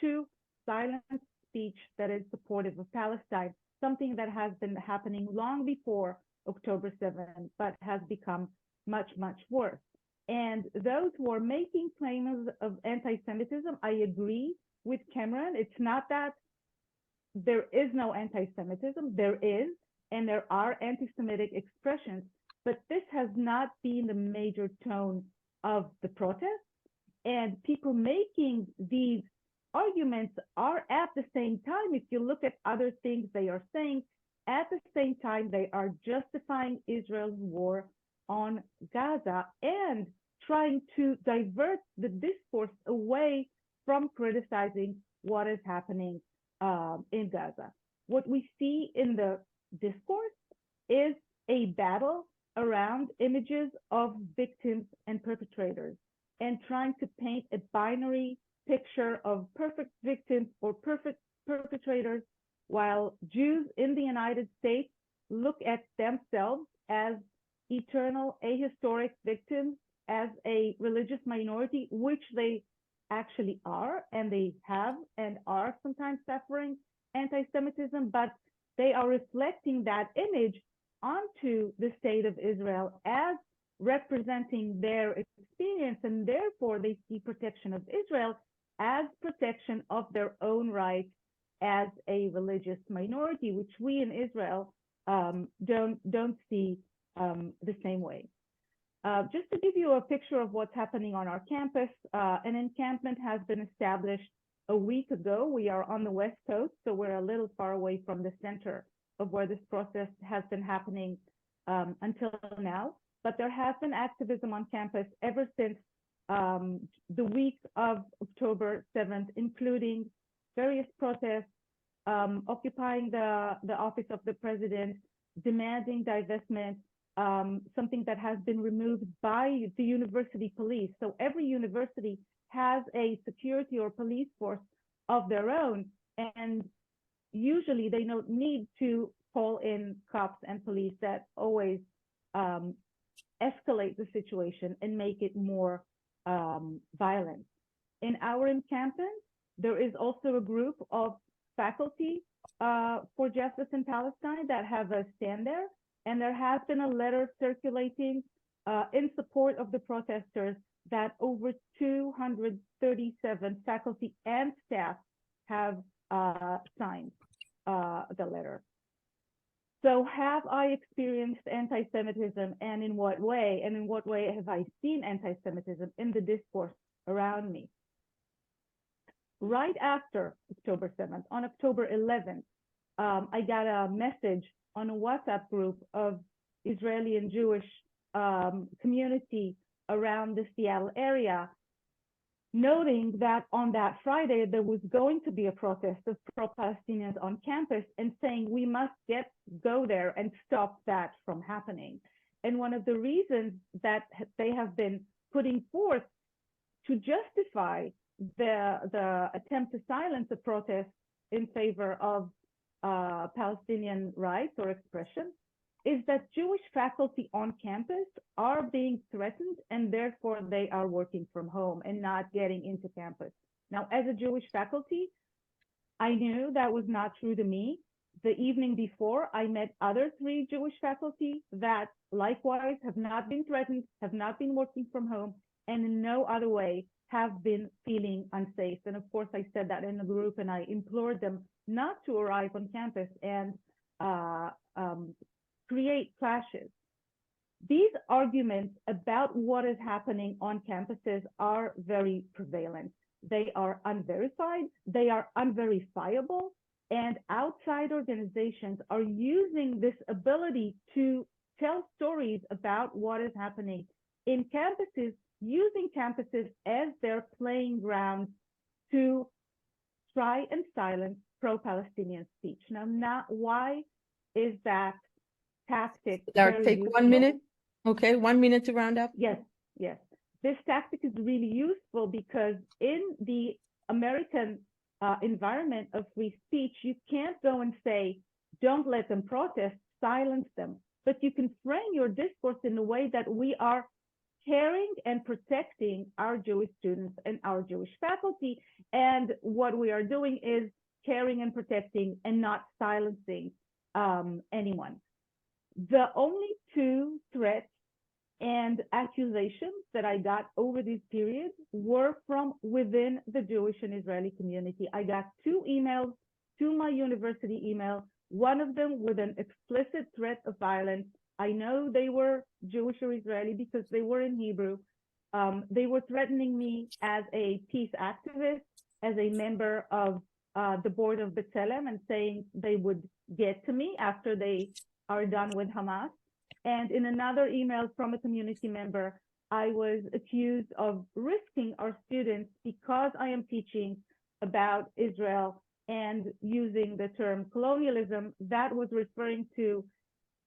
to silence speech that is supportive of Palestine, something that has been happening long before October 7th, but has become much, much worse. And those who are making claims of anti-Semitism, I agree with Cameron. It's not that there is no anti-Semitism, there is, and there are anti-Semitic expressions, but this has not been the major tone of the protest. And people making these arguments are at the same time, if you look at other things they are saying, at the same time, they are justifying Israel's war on Gaza and trying to divert the discourse away from criticizing what is happening in Gaza. What we see in the discourse is a battle around images of victims and perpetrators and trying to paint a binary picture of perfect victims or perfect perpetrators, while Jews in the United States look at themselves as eternal ahistoric victims, as a religious minority, which they actually are, and they have and are sometimes suffering anti-Semitism, but they are reflecting that image onto the state of Israel as representing their experience, and therefore they see protection of Israel as protection of their own rights as a religious minority, which we in Israel don't see the same way. Just to give you a picture of what's happening on our campus, an encampment has been established a week ago. We are on the West Coast, so we're a little far away from the center of where this process has been happening until now. But there has been activism on campus ever since the week of October 7th, including various protests, occupying the office of the president, demanding divestment, something that has been removed by the university police. So every university has a security or police force of their own, and usually they don't need to call in cops and police that always escalate the situation and make it more violent. In our encampment, there is also a group of faculty for justice in Palestine that have a stand there, and there has been a letter circulating in support of the protesters that over 237 faculty and staff have signed the letter. So have I experienced anti-Semitism, and in what way? And in what way have I seen anti-Semitism in the discourse around me? Right after October 7th, on October 11th, I got a message on a WhatsApp group of Israeli and Jewish community around the Seattle area, noting that on that Friday, there was going to be a protest of pro-Palestinians on campus, and saying we must go there and stop that from happening. And one of the reasons that they have been putting forth to justify the attempt to silence the protest in favor of Palestinian rights or expression is that Jewish faculty on campus are being threatened, and therefore they are working from home and not getting into campus. Now, as a Jewish faculty, I knew that was not true to me. The evening before, I met other 3 Jewish faculty that likewise have not been threatened, have not been working from home, and in no other way have been feeling unsafe. And of course, I said that in the group, and I implored them not to arrive on campus and create clashes. These arguments about what is happening on campuses are very prevalent. they are unverified, they are unverifiable, and outside organizations are using this ability to tell stories about what is happening in campuses, using campuses as their playing grounds to try and silence pro-Palestinian speech. Now, why is that tactic very take useful? 1 minute. Okay, 1 minute to round up. Yes, yes. This tactic is really useful because in the American environment of free speech, you can't go and say, don't let them protest, silence them. But you can frame your discourse in a way that we are caring and protecting our Jewish students and our Jewish faculty. And what we are doing is caring and protecting and not silencing anyone. The only two threats and accusations that I got over these periods were from within the Jewish and Israeli community. I got 2 emails to my university email, one of them with an explicit threat of violence. I know they were Jewish or Israeli because they were in Hebrew. They were threatening me as a peace activist, as a member of the board of B'Tselem, and saying they would get to me after they are done with Hamas. And in another email from a community member, I was accused of risking our students because I am teaching about Israel and using the term colonialism. That was referring to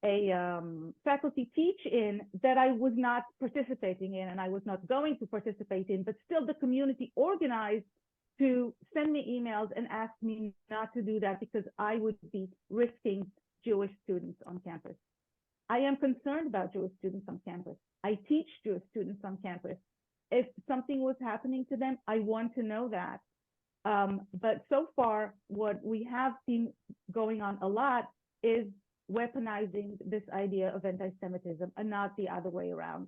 a faculty teach-in that I was not participating in and I was not going to participate in, but still the community organized to send me emails and ask me not to do that because I would be risking Jewish students on campus. I am concerned about Jewish students on campus. I teach Jewish students on campus. If something was happening to them, I want to know that. But so far, what we have seen going on a lot is weaponizing this idea of anti-Semitism and not the other way around.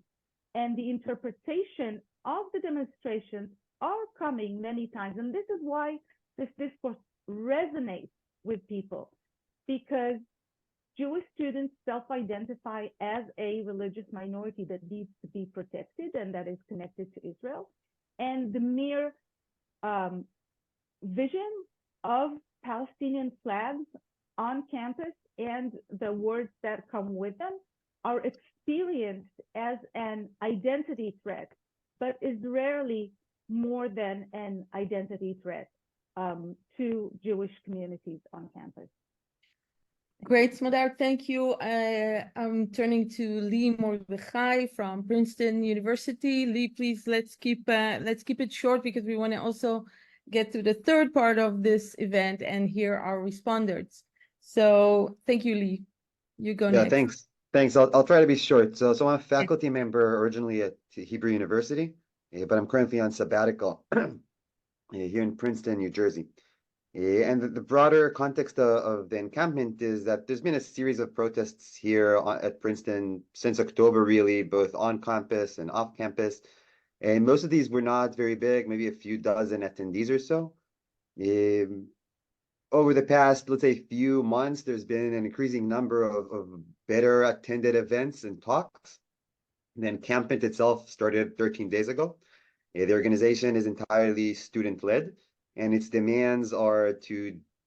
And the interpretation of the demonstrations are coming many times. And this is why this discourse resonates with people, because Jewish students self-identify as a religious minority that needs to be protected and that is connected to Israel. And the mere vision of Palestinian flags on campus and the words that come with them are experienced as an identity threat, but is rarely more than an identity threat to Jewish communities on campus. Great, Smadar, thank you. I'm turning to Lee Mordechai from Princeton University. Lee, please, let's keep it short because we want to also get to the third part of this event and hear our responders. So thank you, Lee. You go next. Thanks. I'll try to be short. So I'm a faculty member originally at Hebrew University, but I'm currently on sabbatical here in Princeton, New Jersey. And the broader context of the encampment is that there's been a series of protests here at Princeton since October, really, both on campus and off campus. And most of these were not very big, maybe a few dozen attendees or so. Over the past, let's say, few months, there's been an increasing number of better attended events and talks. The encampment itself started 13 days ago. The organization is entirely student-led, and its demands are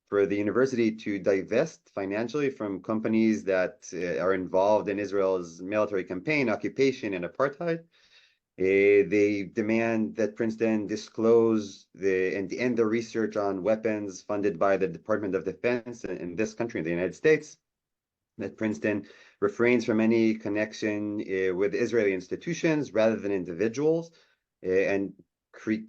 for the university to divest financially from companies that are involved in Israel's military campaign, occupation, and apartheid. They demand that Princeton disclose and end the research on weapons funded by the Department of Defense in this country, in the United States, that Princeton refrains from any connection with Israeli institutions rather than individuals, and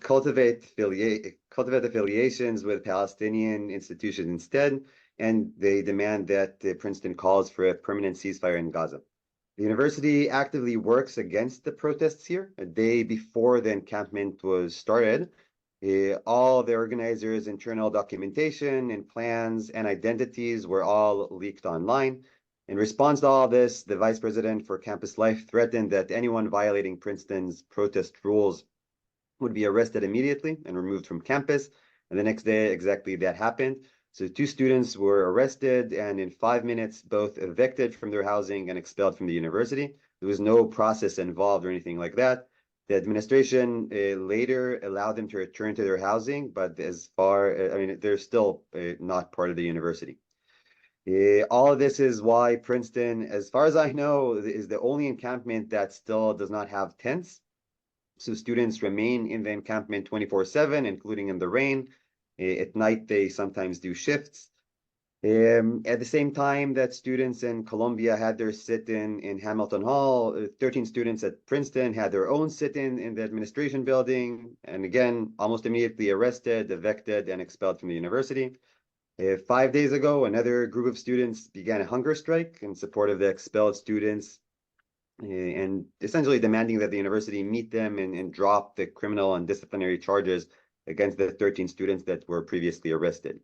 cultivate affiliations with Palestinian institutions instead, and they demand that Princeton calls for a permanent ceasefire in Gaza. The university actively works against the protests here. A day before the encampment was started, all the organizers' internal documentation and plans and identities were all leaked online. In response to all this, the vice president for campus life threatened that anyone violating Princeton's protest rules would be arrested immediately and removed from campus. And the next day, exactly that happened. So 2 students were arrested and in 5 minutes, both evicted from their housing and expelled from the university. There was no process involved or anything like that. The administration later allowed them to return to their housing, but as far, they're still not part of the university. All of this is why Princeton, as far as I know, is the only encampment that still does not have tents. So students remain in the encampment 24/7, including in the rain. At night, they sometimes do shifts. At the same time that students in Columbia had their sit-in in Hamilton Hall, 13 students at Princeton had their own sit-in in the administration building, and again, almost immediately arrested, evicted, and expelled from the university. 5 days ago, another group of students began a hunger strike in support of the expelled students, and essentially demanding that the university meet them and drop the criminal and disciplinary charges against the 13 students that were previously arrested.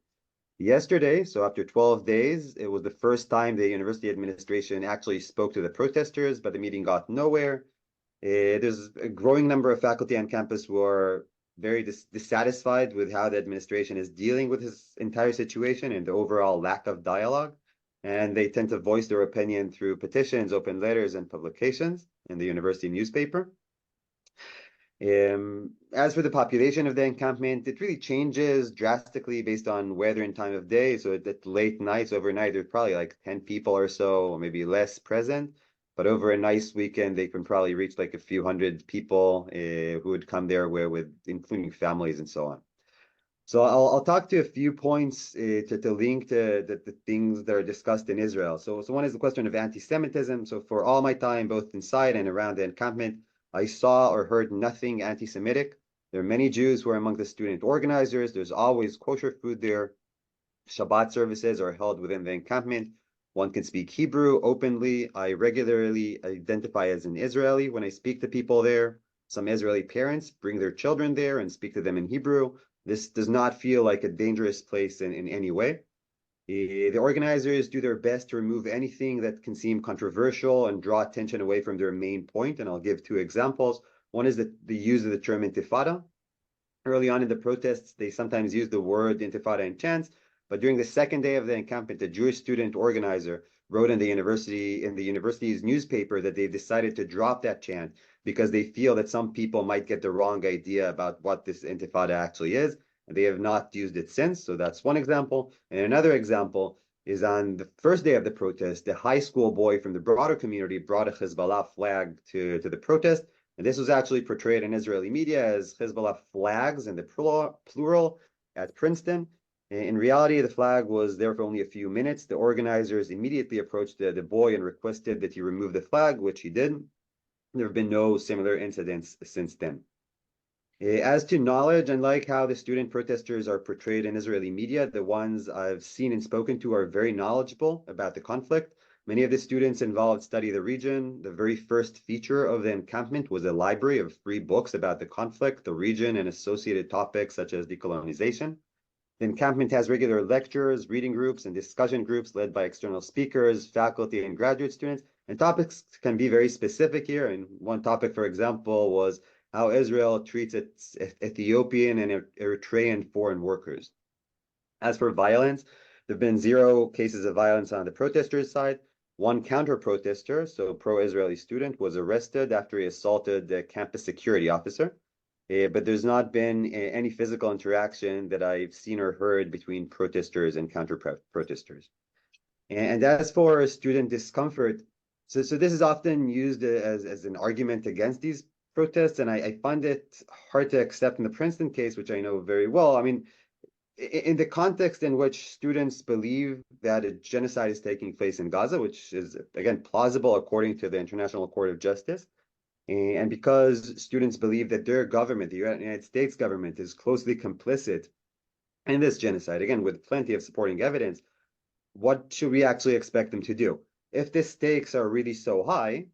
Yesterday, so after 12 days, it was the first time the university administration actually spoke to the protesters, but the meeting got nowhere. There's a growing number of faculty on campus who are very dissatisfied with how the administration is dealing with this entire situation and the overall lack of dialogue. And they tend to voice their opinion through petitions, open letters, and publications in the university newspaper. As for the population of the encampment, it really changes drastically based on weather and time of day. So at late nights, overnight, there's probably like 10 people or so, or maybe less present. But over a nice weekend, they can probably reach like a few hundred people who would come there, including families and so on. So I'll talk to a few points to link to the things that are discussed in Israel. So one is the question of anti-Semitism. So for all my time, both inside and around the encampment, I saw or heard nothing anti-Semitic. There are many Jews who are among the student organizers. There's always kosher food there. Shabbat services are held within the encampment. One can speak Hebrew openly. I regularly identify as an Israeli when I speak to people there. Some Israeli parents bring their children there and speak to them in Hebrew. This does not feel like a dangerous place in any way. The organizers do their best to remove anything that can seem controversial and draw attention away from their main point, and I'll give two examples. One is the use of the term intifada. Early on in the protests, they sometimes use the word intifada in chants, but during the second day of the encampment, a Jewish student organizer wrote in the university's newspaper that they've decided to drop that chant because they feel that some people might get the wrong idea about what this intifada actually is. And they have not used it since, so that's one example. And another example is on the first day of the protest, the high school boy from the broader community brought a Hezbollah flag to the protest. And this was actually portrayed in Israeli media as Hezbollah flags in the plural at Princeton. In reality, the flag was there for only a few minutes. The organizers immediately approached the boy and requested that he remove the flag, which he did. There have been no similar incidents since then. As to knowledge, unlike how the student protesters are portrayed in Israeli media, the ones I've seen and spoken to are very knowledgeable about the conflict. Many of the students involved study the region. The very first feature of the encampment was a library of free books about the conflict, the region, and associated topics such as decolonization. The encampment has regular lectures, reading groups, and discussion groups led by external speakers, faculty, and graduate students. And topics can be very specific here. And one topic, for example, was how Israel treats its Ethiopian and Eritrean foreign workers. As for violence, there have been 0 cases of violence on the protesters' side. One counter-protester, so pro-Israeli student, was arrested after he assaulted the campus security officer. But there's not been any physical interaction that I've seen or heard between protesters and counter-protesters. And as for student discomfort, so this is often used as an argument against these protests, and I find it hard to accept in the Princeton case, which I know very well. I mean, in the context in which students believe that a genocide is taking place in Gaza, which is, again, plausible according to the International Court of Justice, and because students believe that their government, the United States government, is closely complicit in this genocide, again, with plenty of supporting evidence, what should we actually expect them to do? If the stakes are really so high,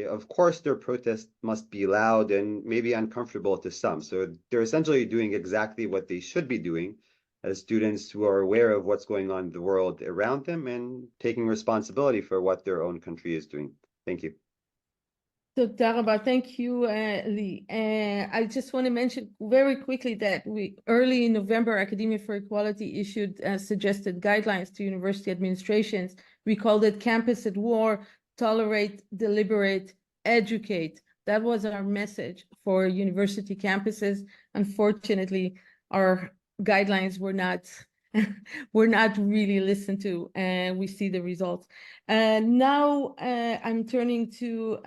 of course, their protest must be loud and maybe uncomfortable to some. So they're essentially doing exactly what they should be doing as students who are aware of what's going on in the world around them and taking responsibility for what their own country is doing. Thank you. תודה רבה. Thank you, Lee. I just want to mention very quickly that early in November, Academia for Equality issued suggested guidelines to university administrations. We called it Campus at War, Tolerate, Deliberate, Educate. That was our message for university campuses. Unfortunately, our guidelines were not really listened to, and we see the results. Now I'm turning to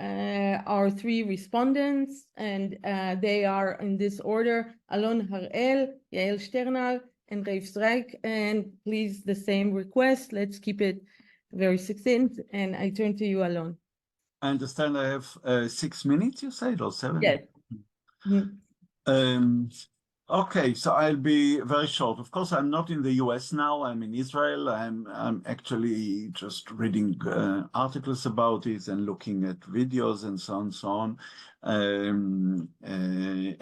our three respondents, and they are in this order: Alon Harel, Yael Shternhal, and Raef Zreik. And please, the same request. Let's keep it very succinct. And I turn to you, Alon. I understand I have 6 minutes, you said, or 7? Yes. Okay, so I'll be very short. Of course, I'm not in the US now. I'm in Israel. I'm actually just reading articles about it and looking at videos and so on.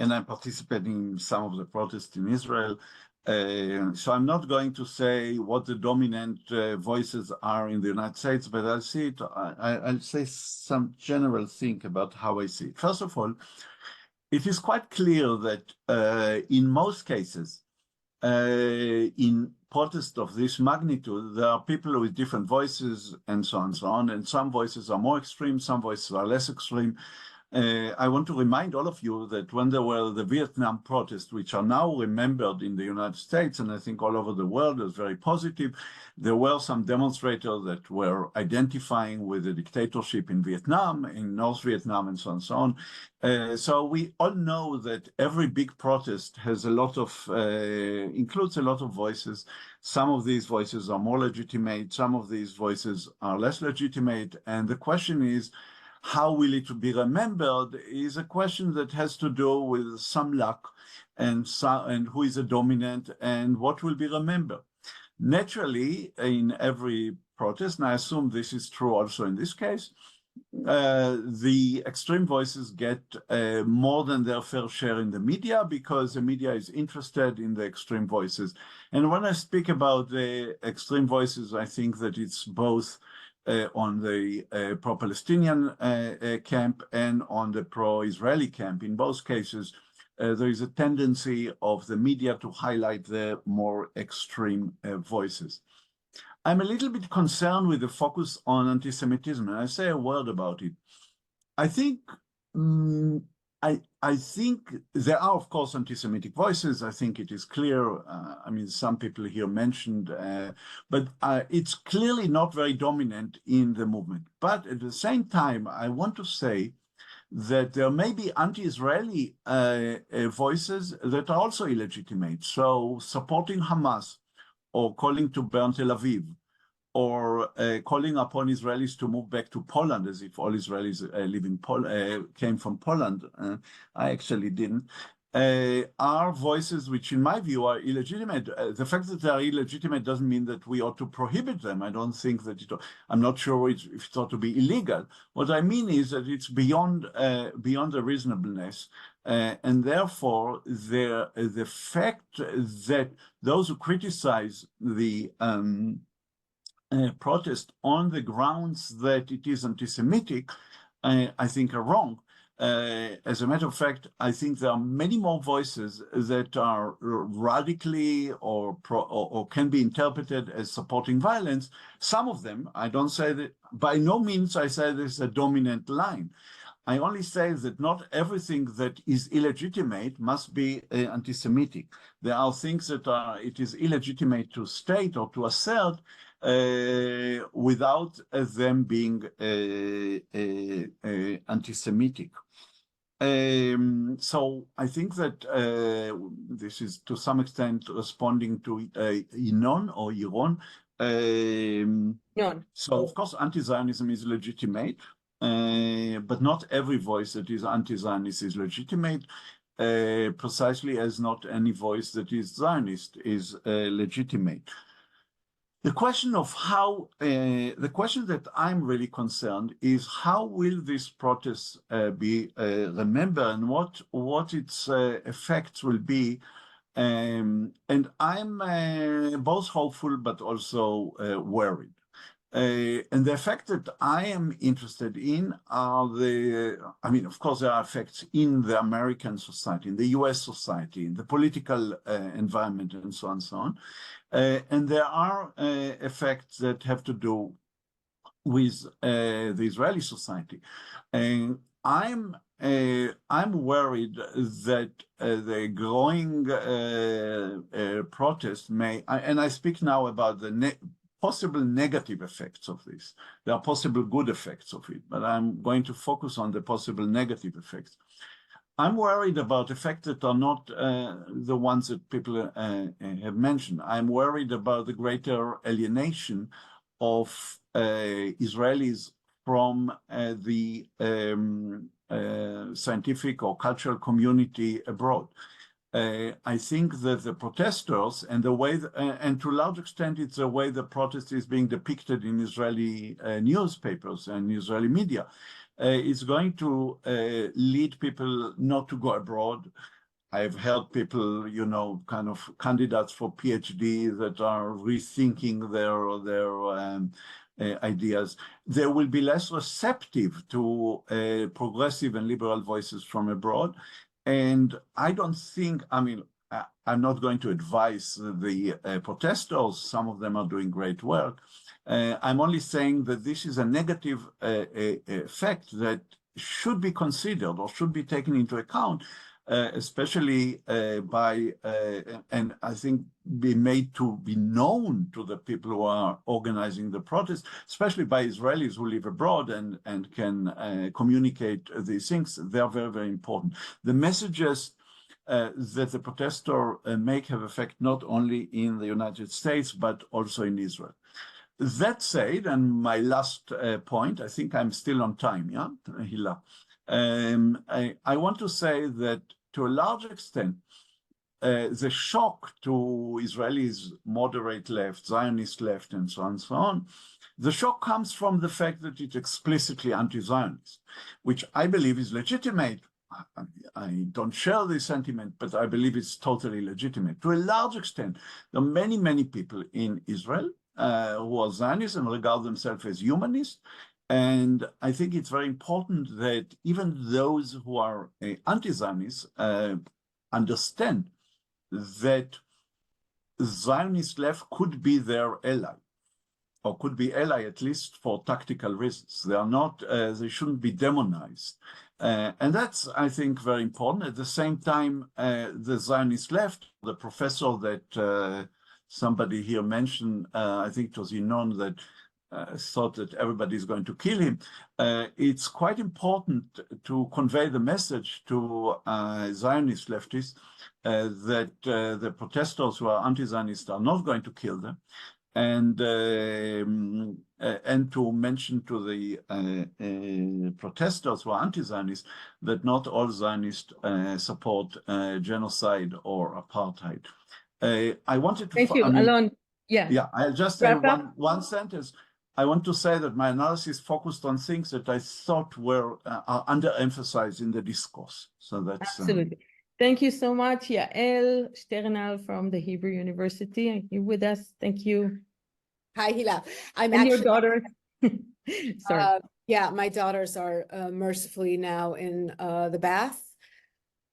And I'm participating in some of the protests in Israel. So I'm not going to say what the dominant voices are in the United States, but I'll say some general thing about how I see it. First of all, it is quite clear that in most cases, in protests of this magnitude, there are people with different voices and so on, and some voices are more extreme, some voices are less extreme. I want to remind all of you that when there were the Vietnam protests, which are now remembered in the United States, and I think all over the world as very positive, there were some demonstrators that were identifying with the dictatorship in Vietnam, in North Vietnam, and so on and so on. So we all know that every big protest has a lot of, includes a lot of voices. Some of these voices are more legitimate, some of these voices are less legitimate, and the question is, how will it be remembered is a question that has to do with some luck and who is a dominant and what will be remembered. Naturally, in every protest, and I assume this is true also in this case, the extreme voices get more than their fair share in the media because the media is interested in the extreme voices. And when I speak about the extreme voices, I think that it's both on the pro-Palestinian camp and on the pro-Israeli camp. In both cases, there is a tendency of the media to highlight the more extreme voices. I'm a little bit concerned with the focus on anti-Semitism, and I say a word about it. I think I think there are, of course, anti-Semitic voices. I think it is clear. I mean, some people here mentioned, but it's clearly not very dominant in the movement. But at the same time, I want to say that there may be anti-Israeli voices that are also illegitimate. So supporting Hamas or calling to burn Tel Aviv, or calling upon Israelis to move back to Poland as if all Israelis living came from Poland. I actually didn't. Are voices which, in my view, are illegitimate. The fact that they are illegitimate doesn't mean that we ought to prohibit them. I don't think that I'm not sure if it ought to be illegal. What I mean is that it's beyond the reasonableness. And therefore, the fact that those who criticize the protest on the grounds that it is anti-Semitic, I think are wrong. As a matter of fact, I think there are many more voices that are radically or can be interpreted as supporting violence. Some of them, I don't say that, by no means I say this is a dominant line. I only say that not everything that is illegitimate must be anti-Semitic. There are things that it is illegitimate to state or to assert without them being anti-Semitic. So I think that this is to some extent responding to Inon or Iron. So of course anti-Zionism is legitimate, but not every voice that is anti-Zionist is legitimate, precisely as not any voice that is Zionist is legitimate. The question of how, the question that I'm really concerned is how will this protest be remembered and what its effects will be. And I'm both hopeful but also worried. And the effect that I am interested in are I mean, of course, there are effects in the American society, in the US society, in the political environment, and so on and so on. And there are effects that have to do with the Israeli society. And I'm I'm worried that the growing protest may, and I speak now about the possible negative effects of this. There are possible good effects of it, but I'm going to focus on the possible negative effects. I'm worried about effects that are not the ones that people have mentioned. I'm worried about the greater alienation of Israelis from the scientific or cultural community abroad. I think that the protesters and the way, and to a large extent, it's the way the protest is being depicted in Israeli newspapers and Israeli media, is going to lead people not to go abroad. I've heard people, you know, kind of candidates for PhD that are rethinking their ideas. They will be less receptive to progressive and liberal voices from abroad. And I don't think, I mean, I'm not going to advise the protesters. Some of them are doing great work. I'm only saying that this is a negative effect that should be considered or should be taken into account, especially by, and I think be made to be known to the people who are organizing the protest, especially by Israelis who live abroad and can communicate these things. They are very, very important. The messages that the protester make have effect not only in the United States, but also in Israel. That said, and my last point, I think I'm still on time, yeah, Hila. I want to say that to a large extent, the shock to Israelis' moderate left, Zionist left, and so on, the shock comes from the fact that it's explicitly anti-Zionist, which I believe is legitimate. I don't share this sentiment, but I believe it's totally legitimate. To a large extent, there are many, many people in Israel who are Zionists and regard themselves as humanists. And I think it's very important that even those who are anti-Zionists understand that Zionist left could be their ally, or could be ally at least for tactical reasons. They are not, they shouldn't be demonized. And that's, I think, very important. At the same time, the Zionist left, the professor that somebody here mentioned, I think it was Inon, that thought that everybody is going to kill him. It's quite important to convey the message to Zionist leftists that the protesters who are anti-Zionist are not going to kill them, and to mention to the protesters who are anti-Zionist that not all Zionists support genocide or apartheid. I wanted to. Thank you, Alon. Yeah, I'll just say one sentence. I want to say that my analysis focused on things that I thought were are underemphasized in the discourse. So that's absolutely. Thank you so much, Yael Shternhal from the Hebrew University. Are you with us? Thank you. Hi, Hila. I'm and actually, your daughter. Sorry. Yeah, my daughters are mercifully now in the bath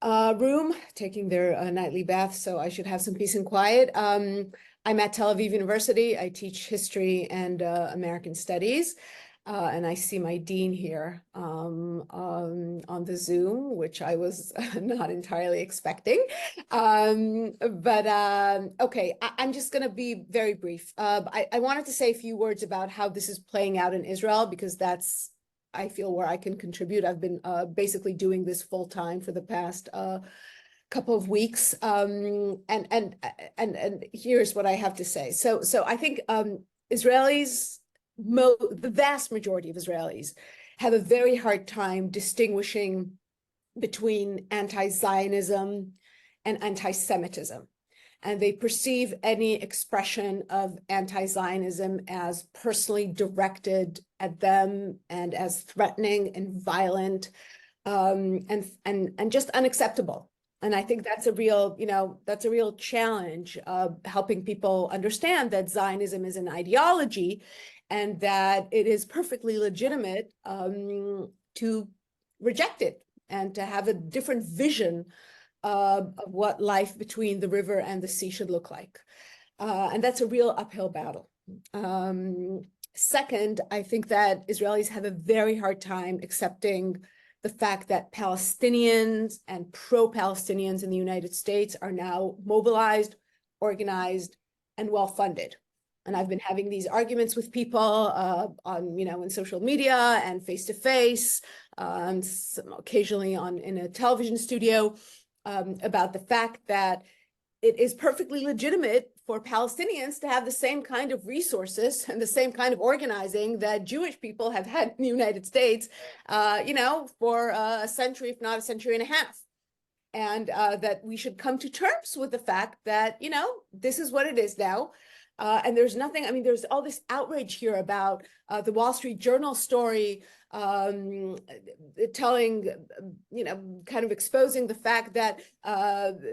room, taking their nightly bath, so I should have some peace and quiet. I'm at Tel Aviv University. I teach history and American studies. And I see my dean here on the Zoom, which I was not entirely expecting. Okay, I'm just going to be very brief. I wanted to say a few words about how this is playing out in Israel, because that's, I feel, where I can contribute. I've been basically doing this full time for the past couple of weeks. And here's what I have to say. So I think Israelis, the vast majority of Israelis have a very hard time distinguishing between anti-Zionism and anti-Semitism. And they perceive any expression of anti-Zionism as personally directed at them and as threatening and violent and just unacceptable. And I think that's a real, that's a real challenge of helping people understand that Zionism is an ideology and that it is perfectly legitimate to reject it and to have a different vision of what life between the river and the sea should look like. And that's a real uphill battle. Second, I think that Israelis have a very hard time accepting the fact that Palestinians and pro-Palestinians in the United States are now mobilized, organized, and well-funded. And I've been having these arguments with people on, in social media and face-to-face, occasionally in a television studio, about the fact that it is perfectly legitimate for Palestinians to have the same kind of resources and the same kind of organizing that Jewish people have had in the United States, for a century, if not a century and a half. And that we should come to terms with the fact that, this is what it is now. And there's nothing, there's all this outrage here about the Wall Street Journal story, telling, kind of exposing the fact that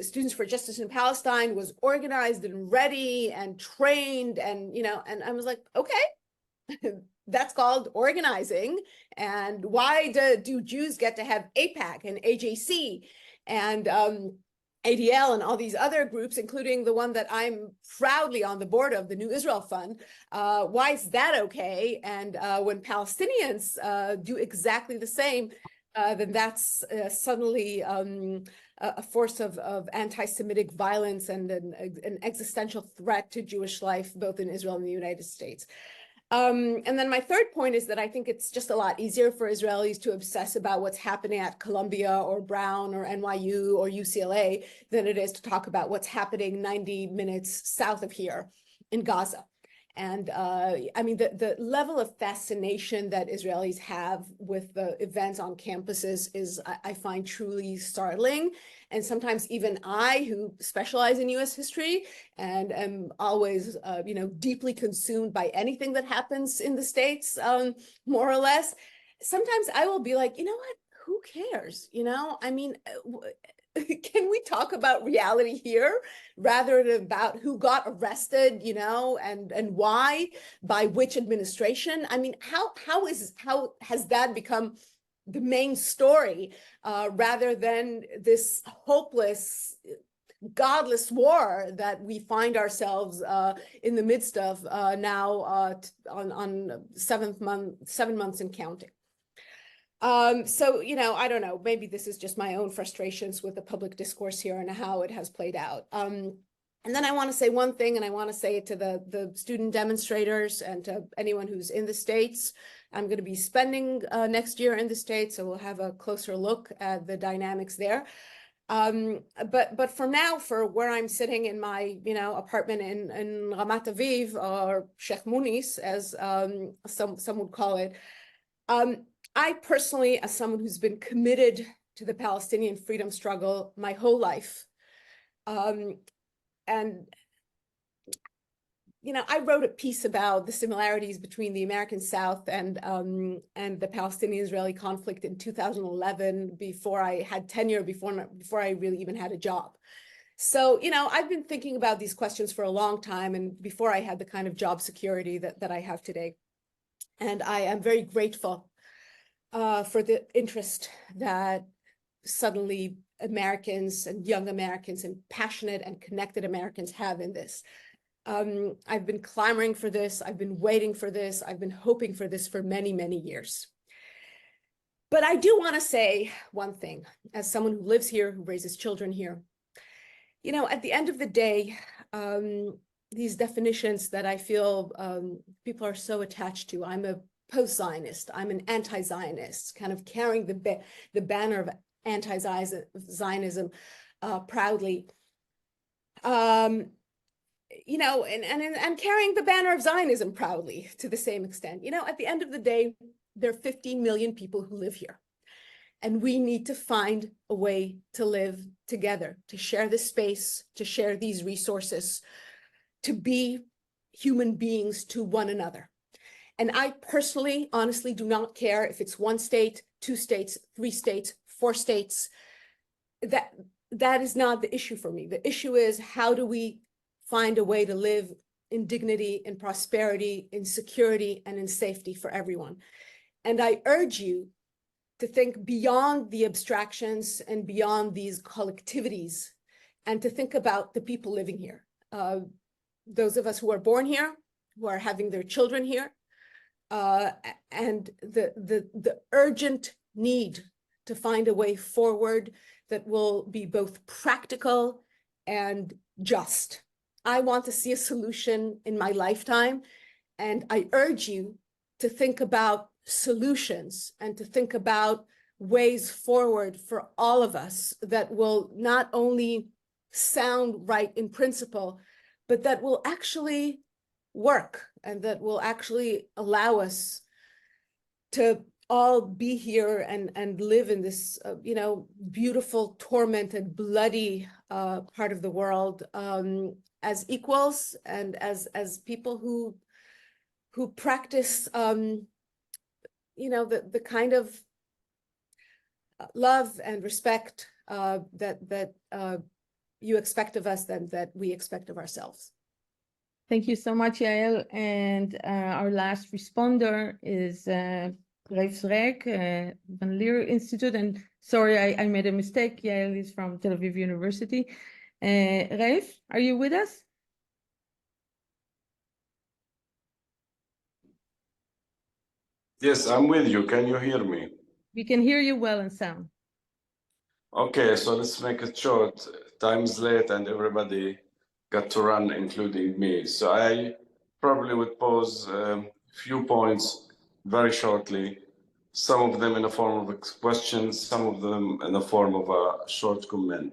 Students for Justice in Palestine was organized and ready and trained, and, and I was like, okay, that's called organizing. And why do Jews get to have AIPAC and AJC and ADL and all these other groups, including the one that I'm proudly on the board of, the New Israel Fund? Why is that okay? And when Palestinians do exactly the same, then that's suddenly a force of anti-Semitic violence and an existential threat to Jewish life, both in Israel and the United States. And then my third point is that I think it's just a lot easier for Israelis to obsess about what's happening at Columbia or Brown or NYU or UCLA than it is to talk about what's happening 90 minutes south of here in Gaza. And the level of fascination that Israelis have with the events on campuses is, I find, truly startling. And sometimes even I, who specialize in US history and am always, deeply consumed by anything that happens in the States, more or less, sometimes I will be like, you know what, who cares? Can we talk about reality here rather than about who got arrested, and why, by which administration? How has that become the main story rather than this hopeless, godless war that we find ourselves in the midst of now on 7 months and counting? So, I don't know, maybe this is just my own frustrations with the public discourse here and how it has played out. And then I want to say one thing, and I want to say it to the student demonstrators and to anyone who's in the States. I'm going to be spending next year in the States, so we'll have a closer look at the dynamics there. But for now, for where I'm sitting in my, apartment in Ramat Aviv, or Sheikh Munis, as some would call it, I personally, as someone who's been committed to the Palestinian freedom struggle my whole life, I wrote a piece about the similarities between the American South and the Palestinian-Israeli conflict in 2011, before I had tenure, before I really even had a job. So, I've been thinking about these questions for a long time, and before I had the kind of job security that I have today. And I am very grateful for the interest that suddenly Americans and young Americans and passionate and connected Americans have in this. I've been clamoring for this. I've been waiting for this. I've been hoping for this for many, many years. But I do want to say one thing, as someone who lives here, who raises children here. At the end of the day, these definitions that I feel people are so attached to, I'm a post-Zionist, I'm an anti-Zionist, kind of carrying the banner of anti-Zionism proudly. And carrying the banner of Zionism proudly to the same extent. At the end of the day, there are 15 million people who live here. And we need to find a way to live together, to share this space, to share these resources, to be human beings to one another. And I personally, honestly, do not care if it's 1 state, 2 states, 3 states, 4 states. That is not the issue for me. The issue is, how do we find a way to live in dignity, in prosperity, in security, and in safety for everyone? And I urge you to think beyond the abstractions and beyond these collectivities, and to think about the people living here. Those of us who are born here, who are having their children here, and the urgent need to find a way forward that will be both practical and just. I want to see a solution in my lifetime, and I urge you to think about solutions and to think about ways forward for all of us that will not only sound right in principle, but that will actually work and that will actually allow us to all be here and live in this, beautiful, tormented, bloody part of the world as equals and as people who practice, the kind of love and respect that you expect of us and that we expect of ourselves. Thank you so much, Yael. And our last responder is Raef Zreik, Van Leer Institute. And sorry, I made a mistake. Yael is from Tel Aviv University. Raef, are you with us? Yes, I'm with you. Can you hear me? We can hear you well and sound. Okay, so let's make it short. Time's late and everybody got to run, including me. So I probably would pose a few points very shortly, some of them in the form of questions, some of them in the form of a short comment.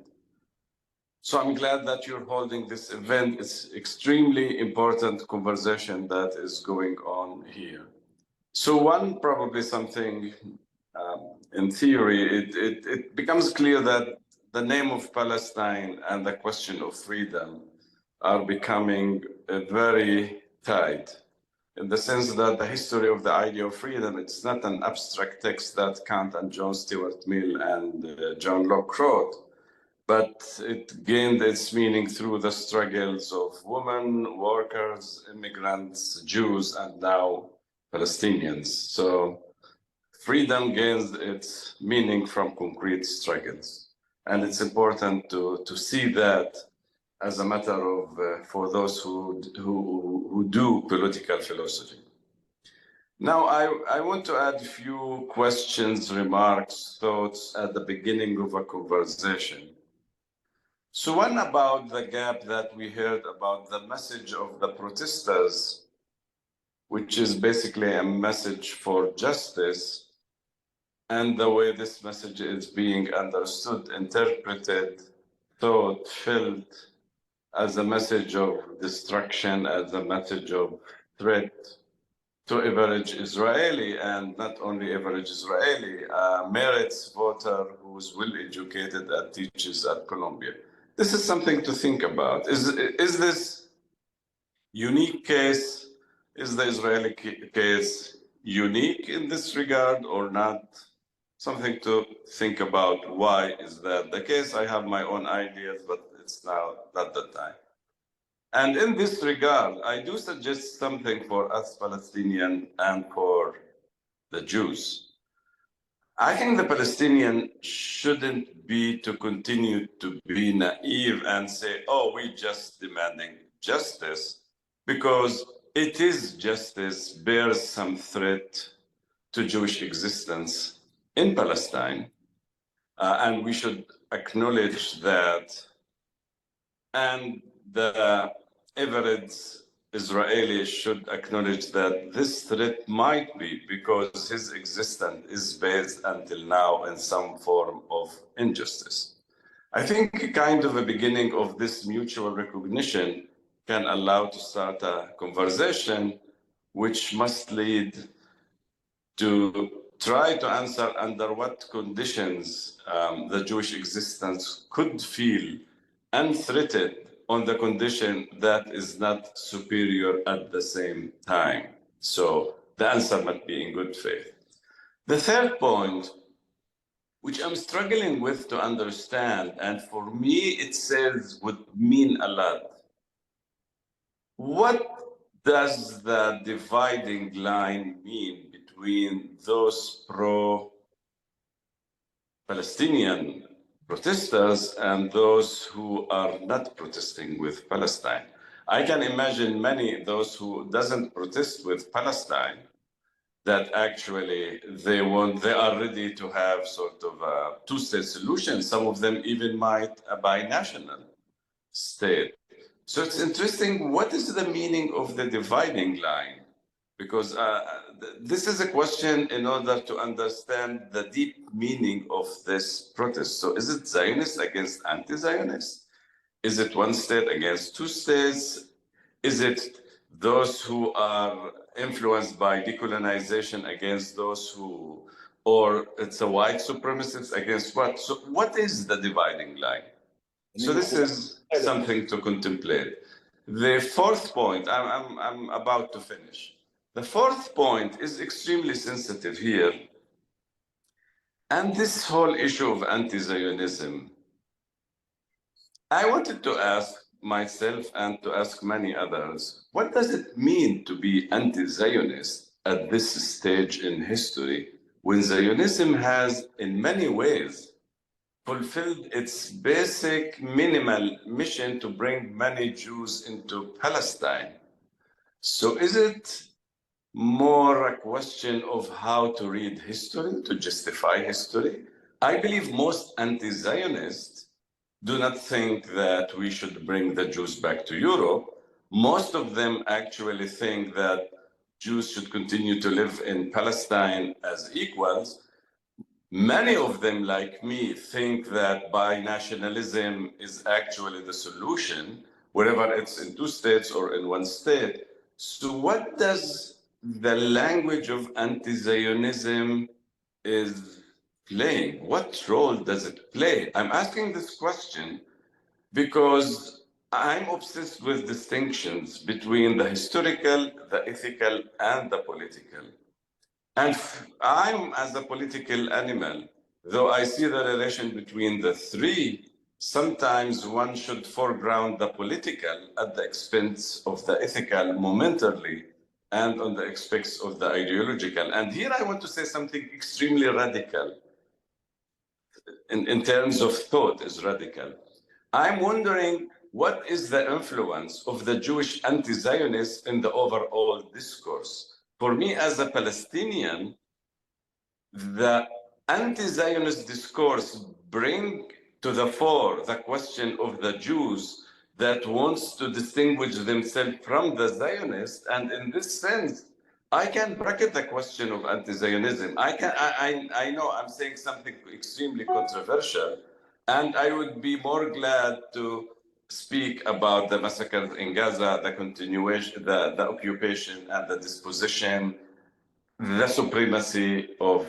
So I'm glad that you're holding this event. It's extremely important conversation that is going on here. So one, probably something in theory, it becomes clear that the name of Palestine and the question of freedom are becoming very tight, in the sense that the history of the idea of freedom, it's not an abstract text that Kant and John Stuart Mill and John Locke wrote, but it gained its meaning through the struggles of women, workers, immigrants, Jews, and now Palestinians. So freedom gains its meaning from concrete struggles. And it's important to see that as a matter of, for those who do political philosophy. Now, I want to add a few questions, remarks, thoughts at the beginning of a conversation. So one about the gap that we heard about the message of the protesters, which is basically a message for justice, and the way this message is being understood, interpreted, thought, felt as a message of destruction, as a message of threat to average Israeli, and not only average Israeli, merits voter who's well-educated and teaches at Columbia. This is something to think about. Is this unique case? Is the Israeli case unique in this regard or not? Something to think about. Why is that the case? I have my own ideas, but it's now not the time. And in this regard, I do suggest something for us Palestinians and for the Jews. I think the Palestinian shouldn't be to continue to be naive and say, oh, we're just demanding justice, because it is justice bears some threat to Jewish existence in Palestine. And we should acknowledge that. And the average Israeli should acknowledge that this threat might be because his existence is based until now in some form of injustice. I think kind of a beginning of this mutual recognition can allow to start a conversation which must lead to try to answer under what conditions the Jewish existence could feel unthreatened on the condition that is not superior at the same time. So the answer must be in good faith. The third point, which I'm struggling with to understand, and for me it says would mean a lot. What does the dividing line mean between those pro-Palestinian protesters and those who are not protesting with Palestine? I can imagine many those who doesn't protest with Palestine that actually they are ready to have sort of a two-state solution. Some of them even might a binational state. So it's interesting, what is the meaning of the dividing line? Because this is a question in order to understand the deep meaning of this protest. So is it Zionist against anti-Zionist? Is it one state against two states? Is it those who are influenced by decolonization against those who, or it's a white supremacist against what? So what is the dividing line? So this is something to contemplate. The fourth point, I'm about to finish. The fourth point is extremely sensitive here. And this whole issue of anti-Zionism, I wanted to ask myself and to ask many others, what does it mean to be anti-Zionist at this stage in history when Zionism has in many ways fulfilled its basic minimal mission to bring many Jews into Palestine? So is it more a question of how to read history, to justify history? I believe most anti-Zionists do not think that we should bring the Jews back to Europe. Most of them actually think that Jews should continue to live in Palestine as equals. Many of them, like me, think that binationalism is actually the solution, whether it's in two states or in one state. So what does the language of anti-Zionism is playing? What role does it play? I'm asking this question because I'm obsessed with distinctions between the historical, the ethical, and the political. And I'm, as a political animal, though I see the relation between the three, sometimes one should foreground the political at the expense of the ethical momentarily and on the expense of the ideological. And here I want to say something extremely radical in terms of thought is radical. I'm wondering, what is the influence of the Jewish anti-Zionists in the overall discourse? For me, as a Palestinian, the anti-Zionist discourse bring to the fore the question of the Jews that wants to distinguish themselves from the Zionists. And in this sense, I can bracket the question of anti-Zionism. I know I'm saying something extremely controversial, and I would be more glad to speak about the massacres in Gaza, the continuation, the occupation and the disposition, the supremacy of,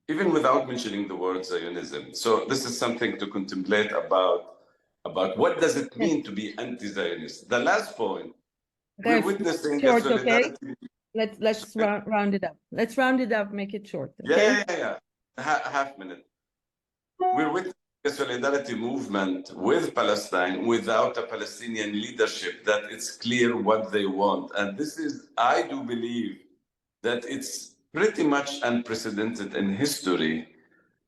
even without mentioning the word Zionism. So this is something to contemplate about what does it mean to be anti-Zionist. The last point, we're witnessing short, a solidarity. Okay? Let's round it up. Let's round it up, make it short. Okay? Yeah. Half minute. We're witnessing a solidarity movement with Palestine without a Palestinian leadership that it's clear what they want. And this is, I do believe that it's pretty much unprecedented in history.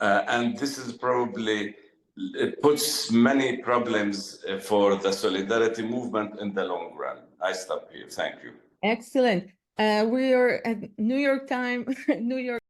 And this is probably, it puts many problems for the solidarity movement in the long run. I stop here. Thank you. Excellent. We are at New York time, New York.